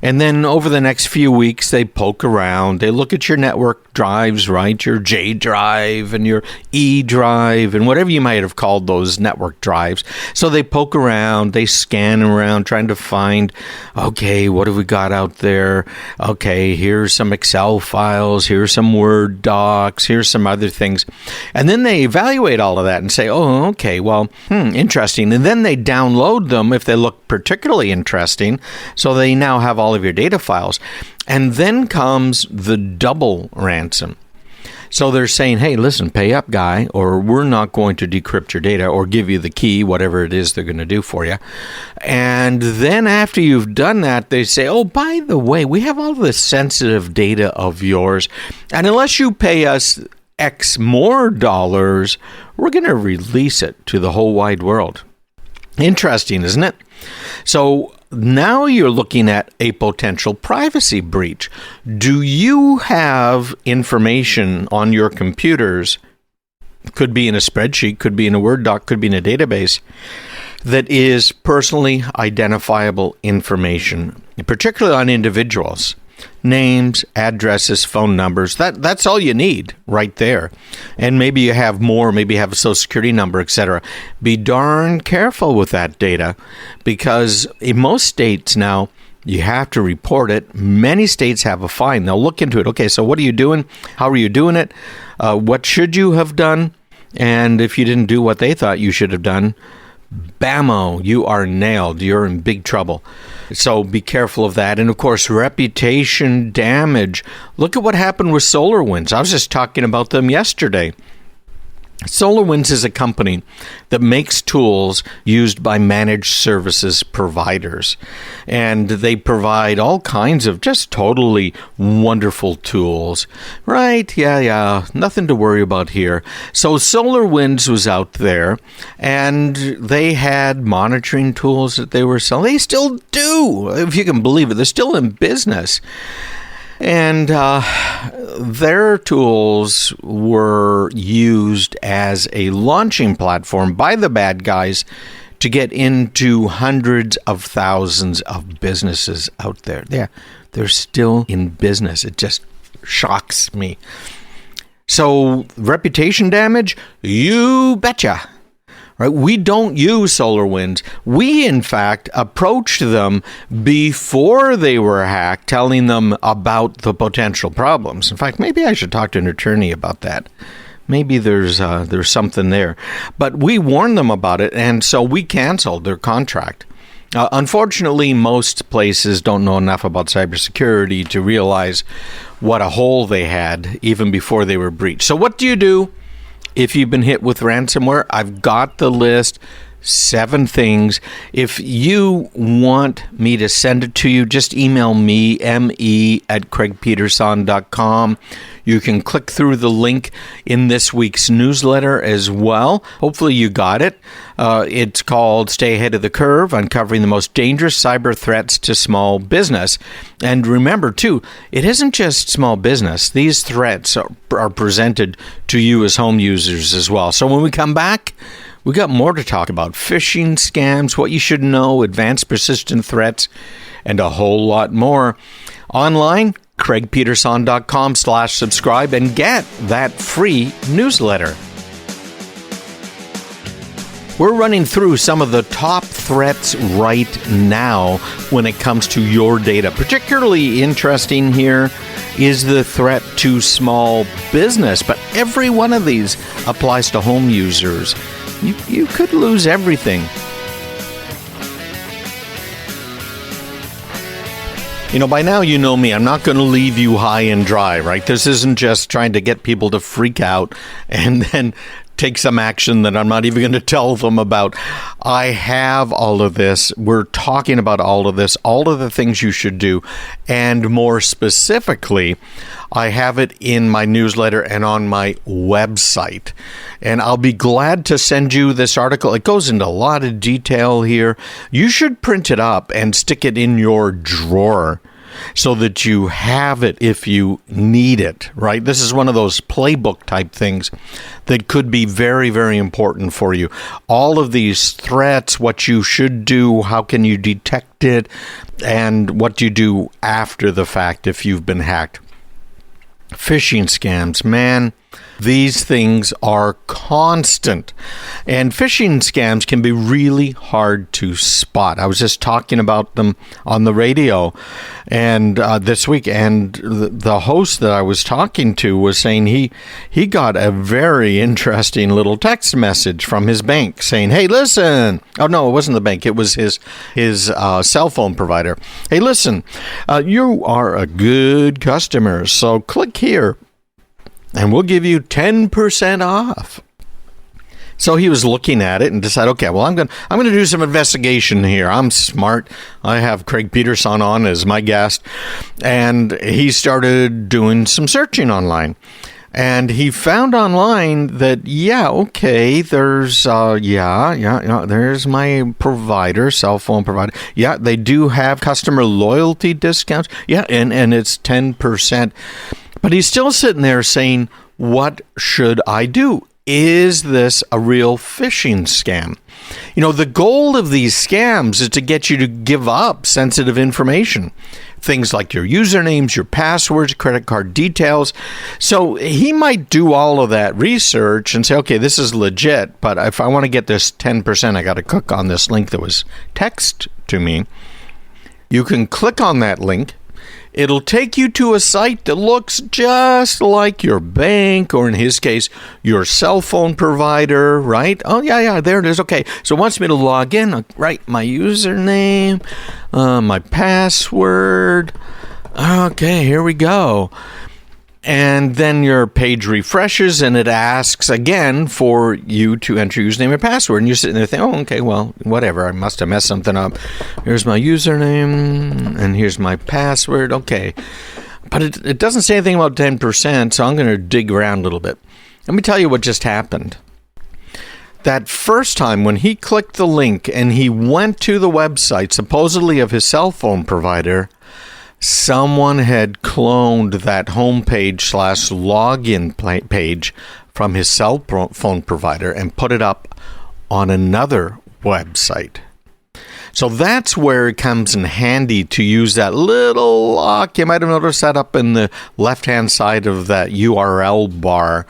and then over the next few weeks, they poke around. They look at your network drives, right? Your J drive and your E drive and whatever you might have called those network drives. So they poke around, they scan around, trying to find, okay, what have we got out there? Okay, here's some Excel files, here's some Word docs, here's some other things. And then they evaluate all of that and say, oh, okay, well, interesting. And then they download them if they look particularly interesting. So they now have all of your data files. And then comes the double ransom. So they're saying, hey, listen, pay up, guy, or we're not going to decrypt your data or give you the key, whatever it is they're going to do for you. And then after you've done that, they say, oh, by the way, we have all this sensitive data of yours. And unless you pay us X more dollars, we're going to release it to the whole wide world. Interesting, isn't it? So now you're looking at a potential privacy breach. Do you have information on your computers, could be in a spreadsheet, could be in a Word doc, could be in a database, that is personally identifiable information, particularly on individuals? Names, addresses, phone numbers, that's all you need right there. And maybe you have more, maybe you have a social security number, etc. Be darn careful with that data, because in most states now, You have to report it. Many states have a fine. They'll look into it. Okay, so what are you doing? How are you doing it? What should you have done? And if you didn't do what they thought you should have done, bammo, you are nailed. You're in big trouble. So be careful of that. And of course, reputation damage. Look at what happened with SolarWinds. I was just talking about them yesterday. SolarWinds is a company that makes tools used by managed services providers. And they provide all kinds of just totally wonderful tools. Right? Yeah. Nothing to worry about here. So SolarWinds was out there, and they had monitoring tools that they were selling. They still do, if you can believe it. They're still in business. And their tools were used as a launching platform by the bad guys to get into hundreds of thousands of businesses out there. Yeah, they're still in business. It just shocks me. So, reputation damage? You betcha. Right? We don't use SolarWinds. We, in fact, approached them before they were hacked, telling them about the potential problems. In fact, maybe I should talk to an attorney about that. Maybe there's something there. But we warned them about it, and so we canceled their contract. Unfortunately, most places don't know enough about cybersecurity to realize what a hole they had even before they were breached. So what do you do if you've been hit with ransomware? I've got the list, 7 things. If you want me to send it to you, just email me, me@craigpeterson.com. You can click through the link in this week's newsletter as well. Hopefully you got it. It's called Stay Ahead of the Curve, Uncovering the Most Dangerous Cyber Threats to Small Business. And remember, too, it isn't just small business. These threats are presented to you as home users as well. So when we come back, we got more to talk about. Phishing scams, what you should know, advanced persistent threats, and a whole lot more. Online, craigpeterson.com/subscribe and get that free newsletter. We're running through some of the top threats right now when it comes to your data. Particularly interesting here is the threat to small business, but every one of these applies to home users. You could lose everything. You know, by now you know me. I'm not going to leave you high and dry, right? This isn't just trying to get people to freak out and then take some action that I'm not even going to tell them about. I have all of this. We're talking about all of this, all of the things you should do. And more specifically, I have it in my newsletter and on my website. And I'll be glad to send you this article. It goes into a lot of detail here. You should print it up and stick it in your drawer so that you have it if you need it, right? This is one of those playbook type things that could be very, very important for you. All of these threats, what you should do, how can you detect it, and what do you do after the fact if you've been hacked. Phishing scams, man, these things are constant. And phishing scams can be really hard to spot. I was just talking about them on the radio and this week, and the host that I was talking to was saying he got a very interesting little text message from his bank saying, hey, listen. Oh, no, it wasn't the bank. It was his cell phone provider. Hey, listen, you are a good customer, so click here and we'll give you 10% off. So he was looking at it and decided, okay, well, I'm going to do some investigation here. I'm smart. I have Craig Peterson on as my guest. And he started doing some searching online. And he found online that, there's, there's my provider, cell phone provider. Yeah, they do have customer loyalty discounts. Yeah, and it's 10%. But he's still sitting there saying, what should I do? Is this a real phishing scam? You know, the goal of these scams is to get you to give up sensitive information. Things like your usernames, your passwords, credit card details. So he might do all of that research and say, okay, this is legit, but if I want to get this 10%, I got to click on this link that was text to me. You can click on that link. It'll take you to a site that looks just like your bank, or in his case, your cell phone provider, right? Oh, yeah, there it is. Okay, so it wants me to log in. I'll write my username, my password. Okay, here we go. And then your page refreshes, and it asks again for you to enter your username and password. And you're sitting there thinking, oh, okay, well, whatever. I must have messed something up. Here's my username, and here's my password. Okay. But it doesn't say anything about 10%, so I'm going to dig around a little bit. Let me tell you what just happened. That first time when he clicked the link and he went to the website, supposedly of his cell phone provider, someone had cloned that homepage/login page from his cell phone provider and put it up on another website. So that's where it comes in handy to use that little lock. You might have noticed that up in the left-hand side of that URL bar.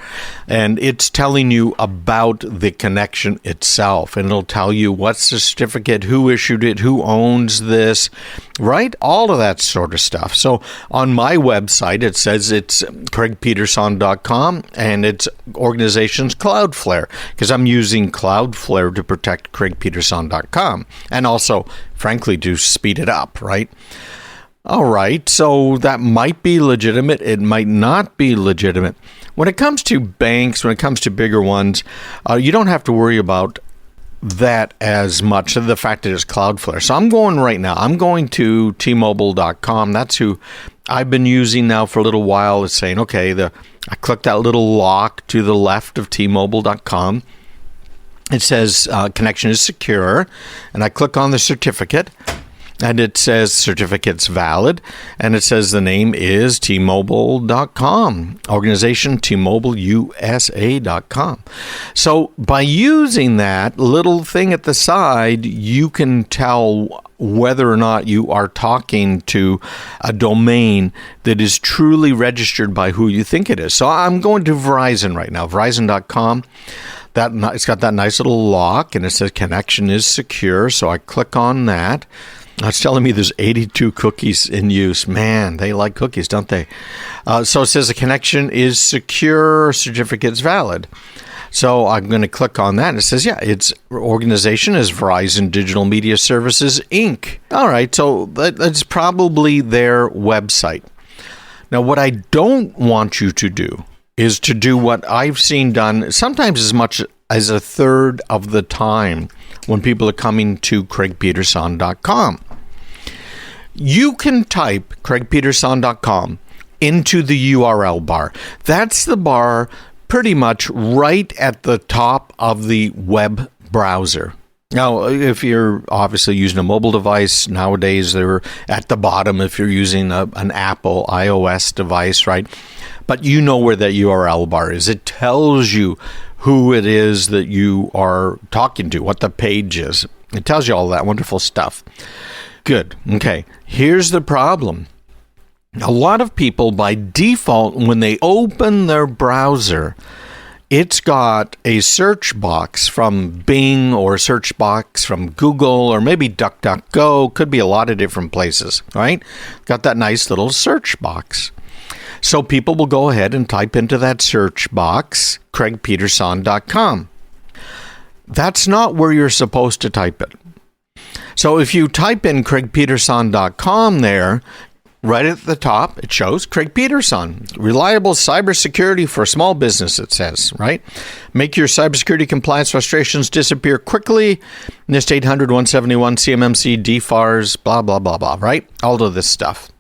And it's telling you about the connection itself. And it'll tell you what's the certificate, who issued it, who owns this, right? All of that sort of stuff. So on my website, it says it's craigpeterson.com and its organization's Cloudflare, because I'm using Cloudflare to protect craigpeterson.com. And also, frankly, to speed it up, right? All right, so that might be legitimate. It might not be legitimate. When it comes to banks, when it comes to bigger ones, you don't have to worry about that as much, the fact that it's Cloudflare. So I'm going right now. I'm going to tmobile.com. That's who I've been using now for a little while. It's saying, okay, I click that little lock to the left of tmobile.com. It says connection is secure, and I click on the certificate, and it says certificate's valid, and it says the name is tmobile.com, organization tmobileusa.com. So by using that little thing at the side, you can tell whether or not you are talking to a domain that is truly registered by who you think it is. So I'm going to Verizon right now, verizon.com. It's got that nice little lock, and it says connection is secure. So I click on that. It's telling me there's 82 cookies in use. Man, they like cookies, don't they? So it says the connection is secure, certificate's valid. So I'm going to click on that, and it says, yeah, its organization is Verizon Digital Media Services, Inc. All right, so that's probably their website. Now, what I don't want you to do is to do what I've seen done sometimes as much as a third of the time when people are coming to craigpeterson.com. You can type craigpeterson.com into the URL bar. That's the bar pretty much right at the top of the web browser. Now, if you're obviously using a mobile device, nowadays they're at the bottom if you're using an Apple iOS device, right? But you know where that URL bar is. It tells you who it is that you are talking to, what the page is. It tells you all that wonderful stuff. Good. Okay. Here's the problem. A lot of people, by default, when they open their browser, it's got a search box from Bing or a search box from Google or maybe DuckDuckGo. Could be a lot of different places, right? Got that nice little search box. So people will go ahead and type into that search box, craigpeterson.com. That's not where you're supposed to type it. So if you type in craigpeterson.com there, right at the top, it shows Craig Peterson, reliable cybersecurity for small business, it says, right? Make your cybersecurity compliance frustrations disappear quickly. NIST 800-171, CMMC, DFARS, blah, blah, blah, blah, right? All of this stuff.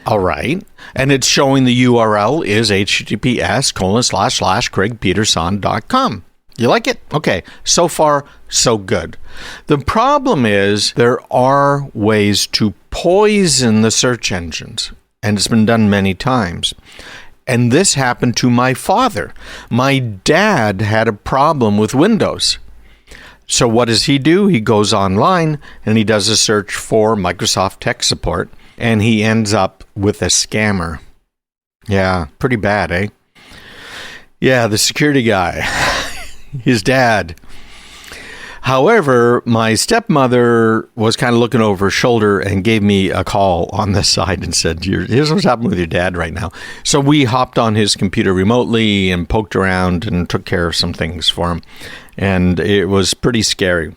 All right. And it's showing the URL is https://craigpeterson.com. You like it? Okay. So far, so good. The problem is there are ways to poison the search engines, and it's been done many times. And this happened to my father. My dad had a problem with Windows. So what does he do? He goes online and he does a search for Microsoft Tech Support, and he ends up with a scammer. Yeah, pretty bad, eh? Yeah, the security guy, his dad. However, my stepmother was kind of looking over her shoulder and gave me a call on the side and said, here's what's happening with your dad right now. So we hopped on his computer remotely and poked around and took care of some things for him. And it was pretty scary.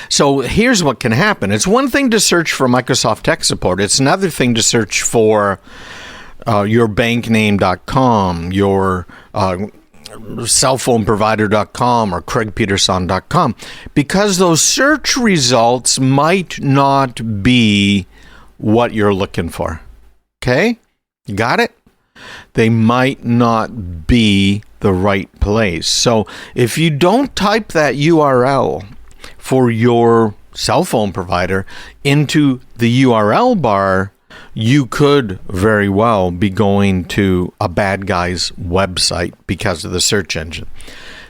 So here's what can happen. It's one thing to search for Microsoft tech support. It's another thing to search for yourbankname.com, your cellphoneprovider.com or craigpeterson.com, because those search results might not be what you're looking for. Okay? You got it? They might not be the right place. So if you don't type that URL for your cell phone provider into the URL bar, you could very well be going to a bad guy's website because of the search engine.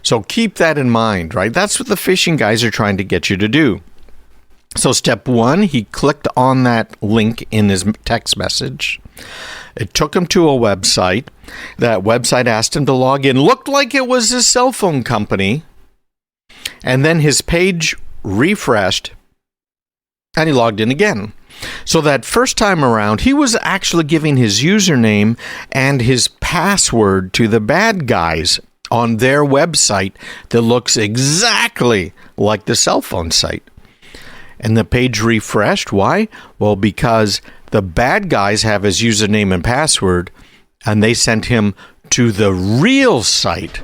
So keep that in mind, right? That's what the phishing guys are trying to get you to do. So step one, he clicked on that link in his text message. It took him to a website. That website asked him to log in. Looked like it was a cell phone company. And then his page refreshed and he logged in again. So that first time around, he was actually giving his username and his password to the bad guys on their website that looks exactly like the cell phone site. And the page refreshed. Why? Well, because the bad guys have his username and password, and they sent him to the real site.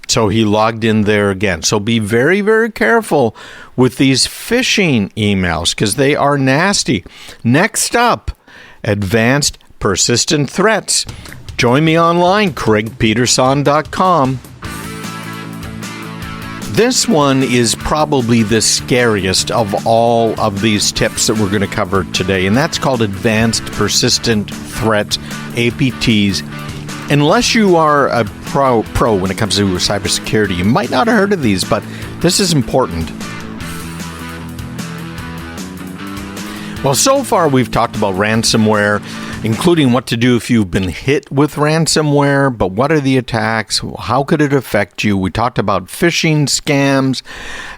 So he logged in there again. So be very, very careful with these phishing emails because they are nasty. Next up, advanced persistent threats. Join me online, craigpeterson.com. This one is probably the scariest of all of these tips that we're going to cover today, and that's called Advanced Persistent Threat, APTs. Unless you are a pro when it comes to cybersecurity, you might not have heard of these, but this is important. Well, so far we've talked about ransomware, including what to do if you've been hit with ransomware, but what are the attacks? How could it affect you? We talked about phishing scams,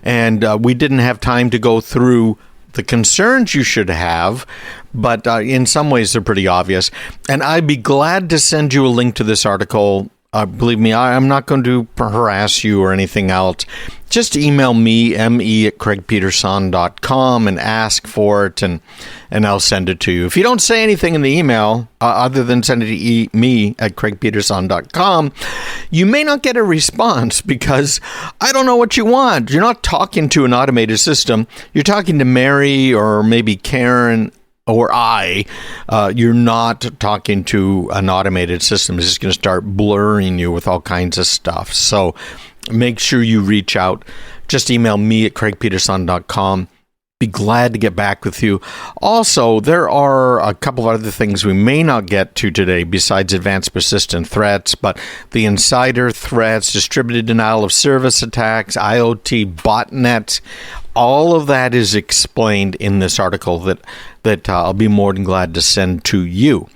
and we didn't have time to go through the concerns you should have, but in some ways they're pretty obvious. And I'd be glad to send you a link to this article. Believe me, I'm not going to harass you or anything else. Just email me, me@craigpeterson.com, and ask for it, and I'll send it to you. If you don't say anything in the email, other than send it to me at craigpeterson.com, you may not get a response because I don't know what you want. You're not talking to an automated system. You're talking to Mary or maybe Karen or you're not talking to an automated system. It's just going to start blurring you with all kinds of stuff. So make sure you reach out. Just email me at craigpeterson.com. Be glad to get back with you. Also, there are a couple of other things we may not get to today besides advanced persistent threats, but the insider threats, distributed denial of service attacks, IoT botnets, all of that is explained in this article that I'll be more than glad to send to you.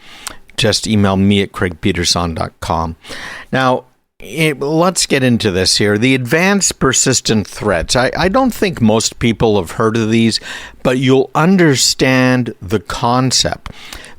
Just email me at craigpeterson.com. Now, let's get into this here. The advanced persistent threats. I don't think most people have heard of these, but you'll understand the concept.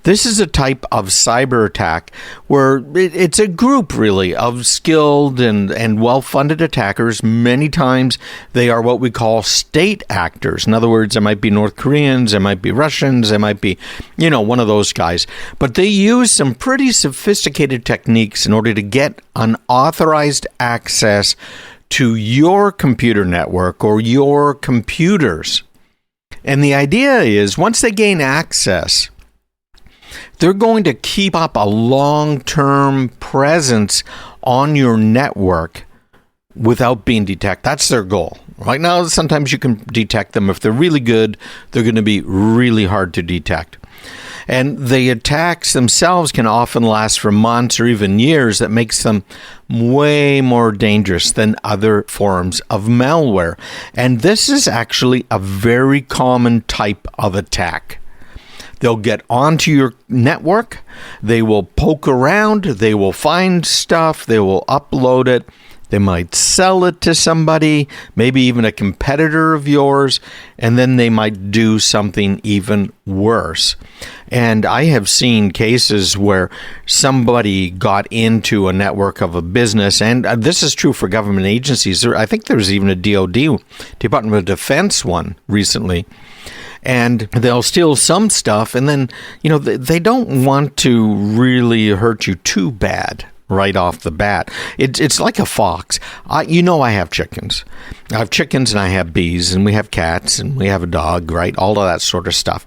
This is a type of cyber attack where it's a group, really, of skilled and well-funded attackers. Many times they are what we call state actors. In other words, it might be North Koreans, it might be Russians, it might be, one of those guys. But they use some pretty sophisticated techniques in order to get unauthorized access to your computer network or your computers. And the idea is, once they gain access, they're going to keep up a long-term presence on your network without being detected. That's their goal. Right now, sometimes you can detect them. If they're really good, they're going to be really hard to detect. And the attacks themselves can often last for months or even years. That makes them way more dangerous than other forms of malware. And this is actually a very common type of attack. They'll get onto your network, they will poke around, they will find stuff, they will upload it, They might sell it to somebody, maybe even a competitor of yours, and then they might do something even worse. And I have seen cases where somebody got into a network of a business, and this is true for government agencies. I think there was even a DoD, Department of Defense one recently. And they'll steal some stuff, and then, they don't want to really hurt you too bad right off the bat. It's like a fox. I have chickens. I have chickens and I have bees and we have cats and we have a dog, right? All of that sort of stuff.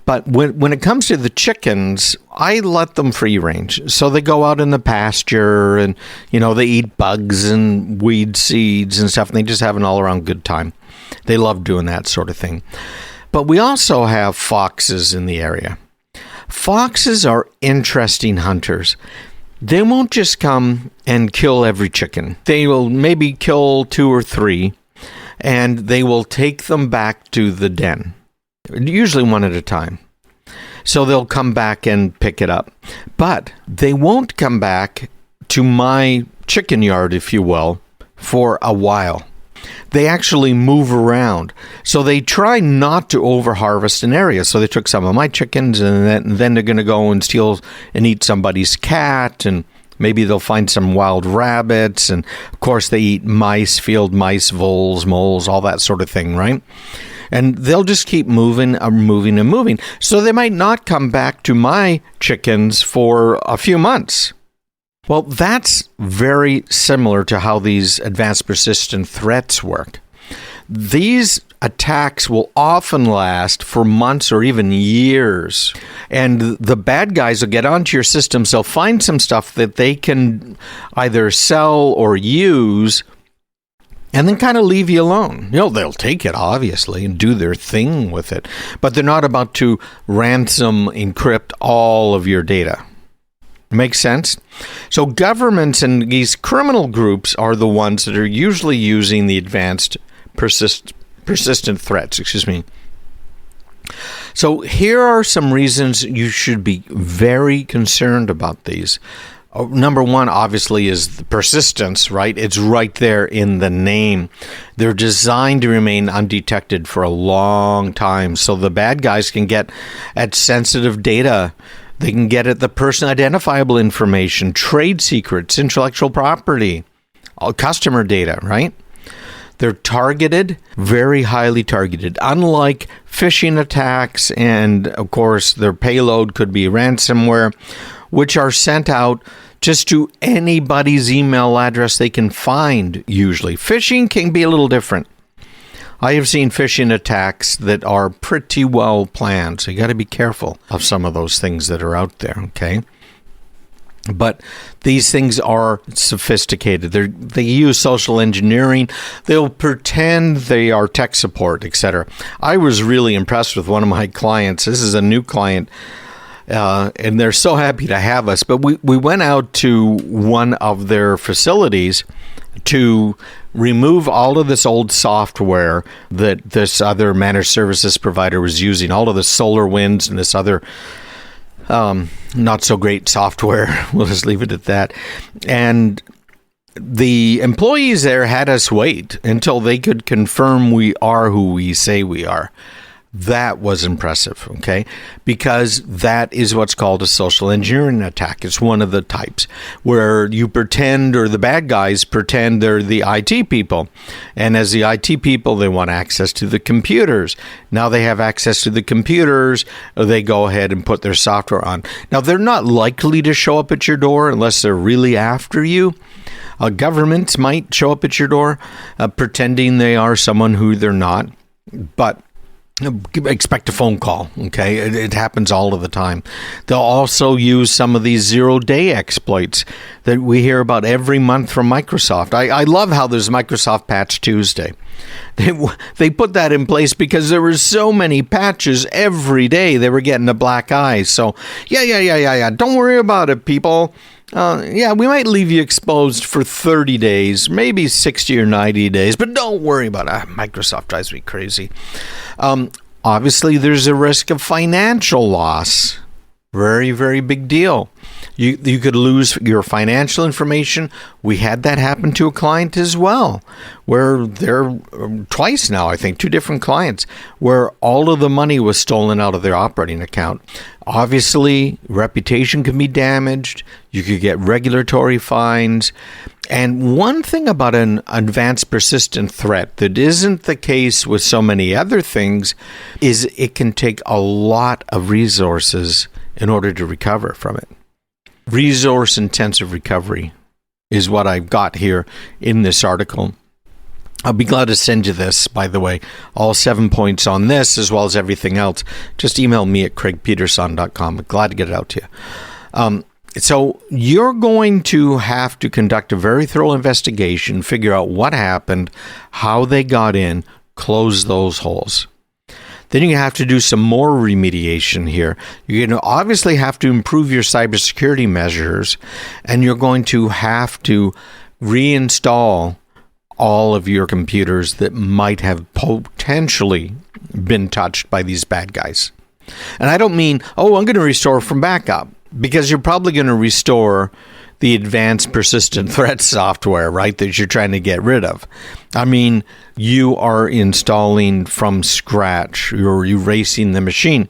But when it comes to the chickens, I let them free range. So they go out in the pasture and, they eat bugs and weed seeds and stuff, and they just have an all-around good time. They love doing that sort of thing. But we also have foxes in the area. Foxes are interesting hunters. They won't just come and kill every chicken. They will maybe kill 2 or 3, and they will take them back to the den, usually one at a time. So they'll come back and pick it up. But they won't come back to my chicken yard, if you will, for a while. They actually move around. So they try not to over-harvest an area. So they took some of my chickens, and then they're going to go and steal and eat somebody's cat, and maybe they'll find some wild rabbits, and of course they eat mice, field mice, voles, moles, all that sort of thing, right? And they'll just keep moving. So they might not come back to my chickens for a few months. Well, that's very similar to how these advanced persistent threats work. These attacks will often last for months or even years. And the bad guys will get onto your systems. They'll find some stuff that they can either sell or use and then kind of leave you alone. They'll take it, obviously, and do their thing with it. But they're not about to ransom, encrypt all of your data. Makes sense? So governments and these criminal groups are the ones that are usually using the advanced persistent threats. So here are some reasons you should be very concerned about these. Number one, obviously, is the persistence, right? It's right there in the name. They're designed to remain undetected for a long time, so the bad guys can get at sensitive data. They can get at the person identifiable information, trade secrets, intellectual property, customer data, right? They're targeted, very highly targeted. Unlike phishing attacks, and of course, their payload could be ransomware, which are sent out just to anybody's email address they can find, usually. Phishing can be a little different. I have seen phishing attacks that are pretty well planned, so you got to be careful of some of those things that are out there, okay? But these things are sophisticated. They use social engineering. They'll pretend they are tech support, etc. I was really impressed with one of my clients. This is a new client, and they're so happy to have us. But we went out to one of their facilities to remove all of this old software that this other managed services provider was using, all of the SolarWinds and this other not so great software. We'll just leave it at that. And the employees there had us wait until they could confirm we are who we say we are. That was impressive, okay? Because that is what's called a social engineering attack. It's one of the types where you pretend, or the bad guys pretend they're the IT people. And as the IT people, they want access to the computers. Now they have access to the computers, they go ahead and put their software on. Now, they're not likely to show up at your door unless they're really after you. Governments might show up at your door pretending they are someone who they're not, but expect a phone call, okay? It happens all of the time. They'll also use some of these zero-day exploits that we hear about every month from Microsoft. I love how there's Microsoft Patch Tuesday. They put that in place because there were so many patches every day. They were getting a black eye. So, yeah. Don't worry about it, people. We might leave you exposed for 30 days, maybe 60 or 90 days, but don't worry about it. Microsoft drives me crazy. Obviously, there's a risk of financial loss Very, very big deal. You could lose your financial information. We had that happen to a client as well, where they're twice now, I think, 2 different clients, where all of the money was stolen out of their operating account. Obviously, reputation can be damaged. You could get regulatory fines. And one thing about an advanced persistent threat that isn't the case with so many other things is it can take a lot of resources in order to recover from it. Resource-intensive recovery is what I've got here in this article. I'll be glad to send you this, by the way. All 7 points on this, as well as everything else. Just email me at craigpeterson.com. I'm glad to get it out to you. So you're going to have to conduct a very thorough investigation, figure out what happened, how they got in, close those holes. Then you have to do some more remediation here. You're going to obviously have to improve your cybersecurity measures, and you're going to have to reinstall all of your computers that might have potentially been touched by these bad guys. And I don't mean, I'm going to restore from backup, because you're probably going to restore the advanced persistent threat software, right, that you're trying to get rid of. I mean, you are installing from scratch. You're erasing the machine.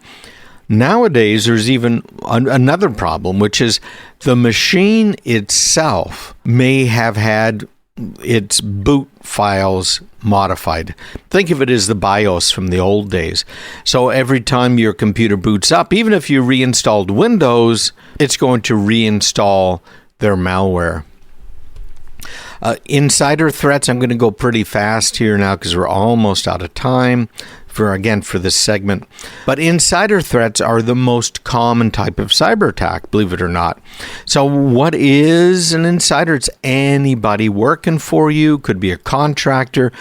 Nowadays, there's even another problem, which is the machine itself may have had its boot files modified. Think of it as the BIOS from the old days. So every time your computer boots up, even if you reinstalled Windows, it's going to reinstall their malware. Insider threats, I'm going to go pretty fast here now because we're almost out of time for this segment. But insider threats are the most common type of cyber attack, believe it or not. So what is an insider? It's anybody working for you, could be a contractor,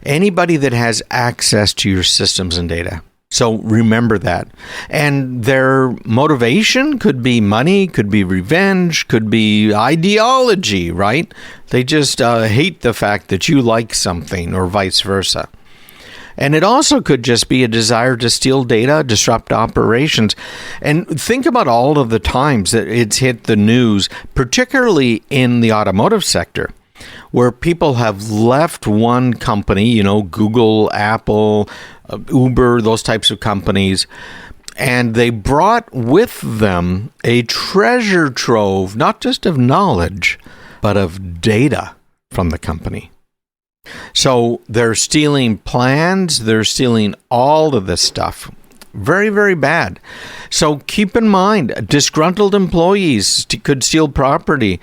anybody that has access to your systems and data. So remember that. And their motivation could be money, could be revenge, could be ideology, right? They just hate the fact that you like something or vice versa. And it also could just be a desire to steal data, disrupt operations. And think about all of the times that it's hit the news, particularly in the automotive sector, where people have left one company, Google, Apple, Uber, those types of companies, and they brought with them a treasure trove, not just of knowledge, but of data from the company. So they're stealing plans, they're stealing all of this stuff. Very, very bad. So keep in mind, disgruntled employees could steal property.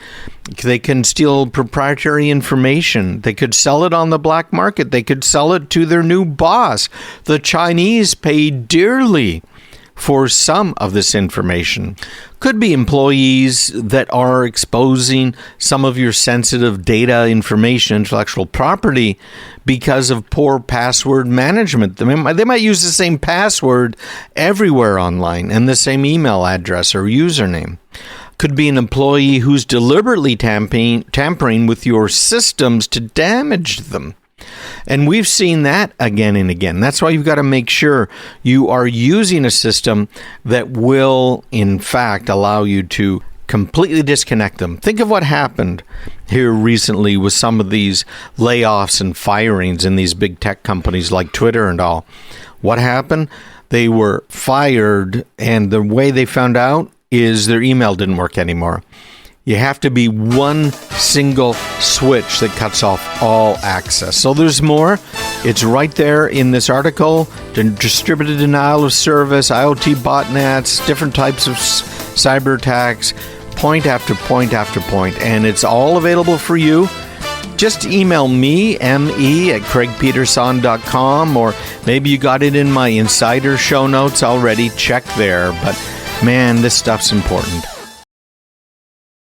They can steal proprietary information. They could sell it on the black market. They could sell it to their new boss. The Chinese pay dearly for some of this information. Could be employees that are exposing some of your sensitive data, information, intellectual property because of poor password management. They might use the same password everywhere online and the same email address or username. Could be an employee who's deliberately tampering with your systems to damage them. And we've seen that again and again. That's why you've got to make sure you are using a system that will, in fact, allow you to completely disconnect them. Think of what happened here recently with some of these layoffs and firings in these big tech companies like Twitter and all. What happened? They were fired, and the way they found out is their email didn't work anymore. You have to be one single switch that cuts off all access. So there's more. It's right there in this article. Distributed denial of service, IoT botnets, different types of cyber attacks, point after point after point. And it's all available for you. Just email me, me@craigpeterson.com, or maybe you got it in my insider show notes already. Check there. But man, this stuff's important.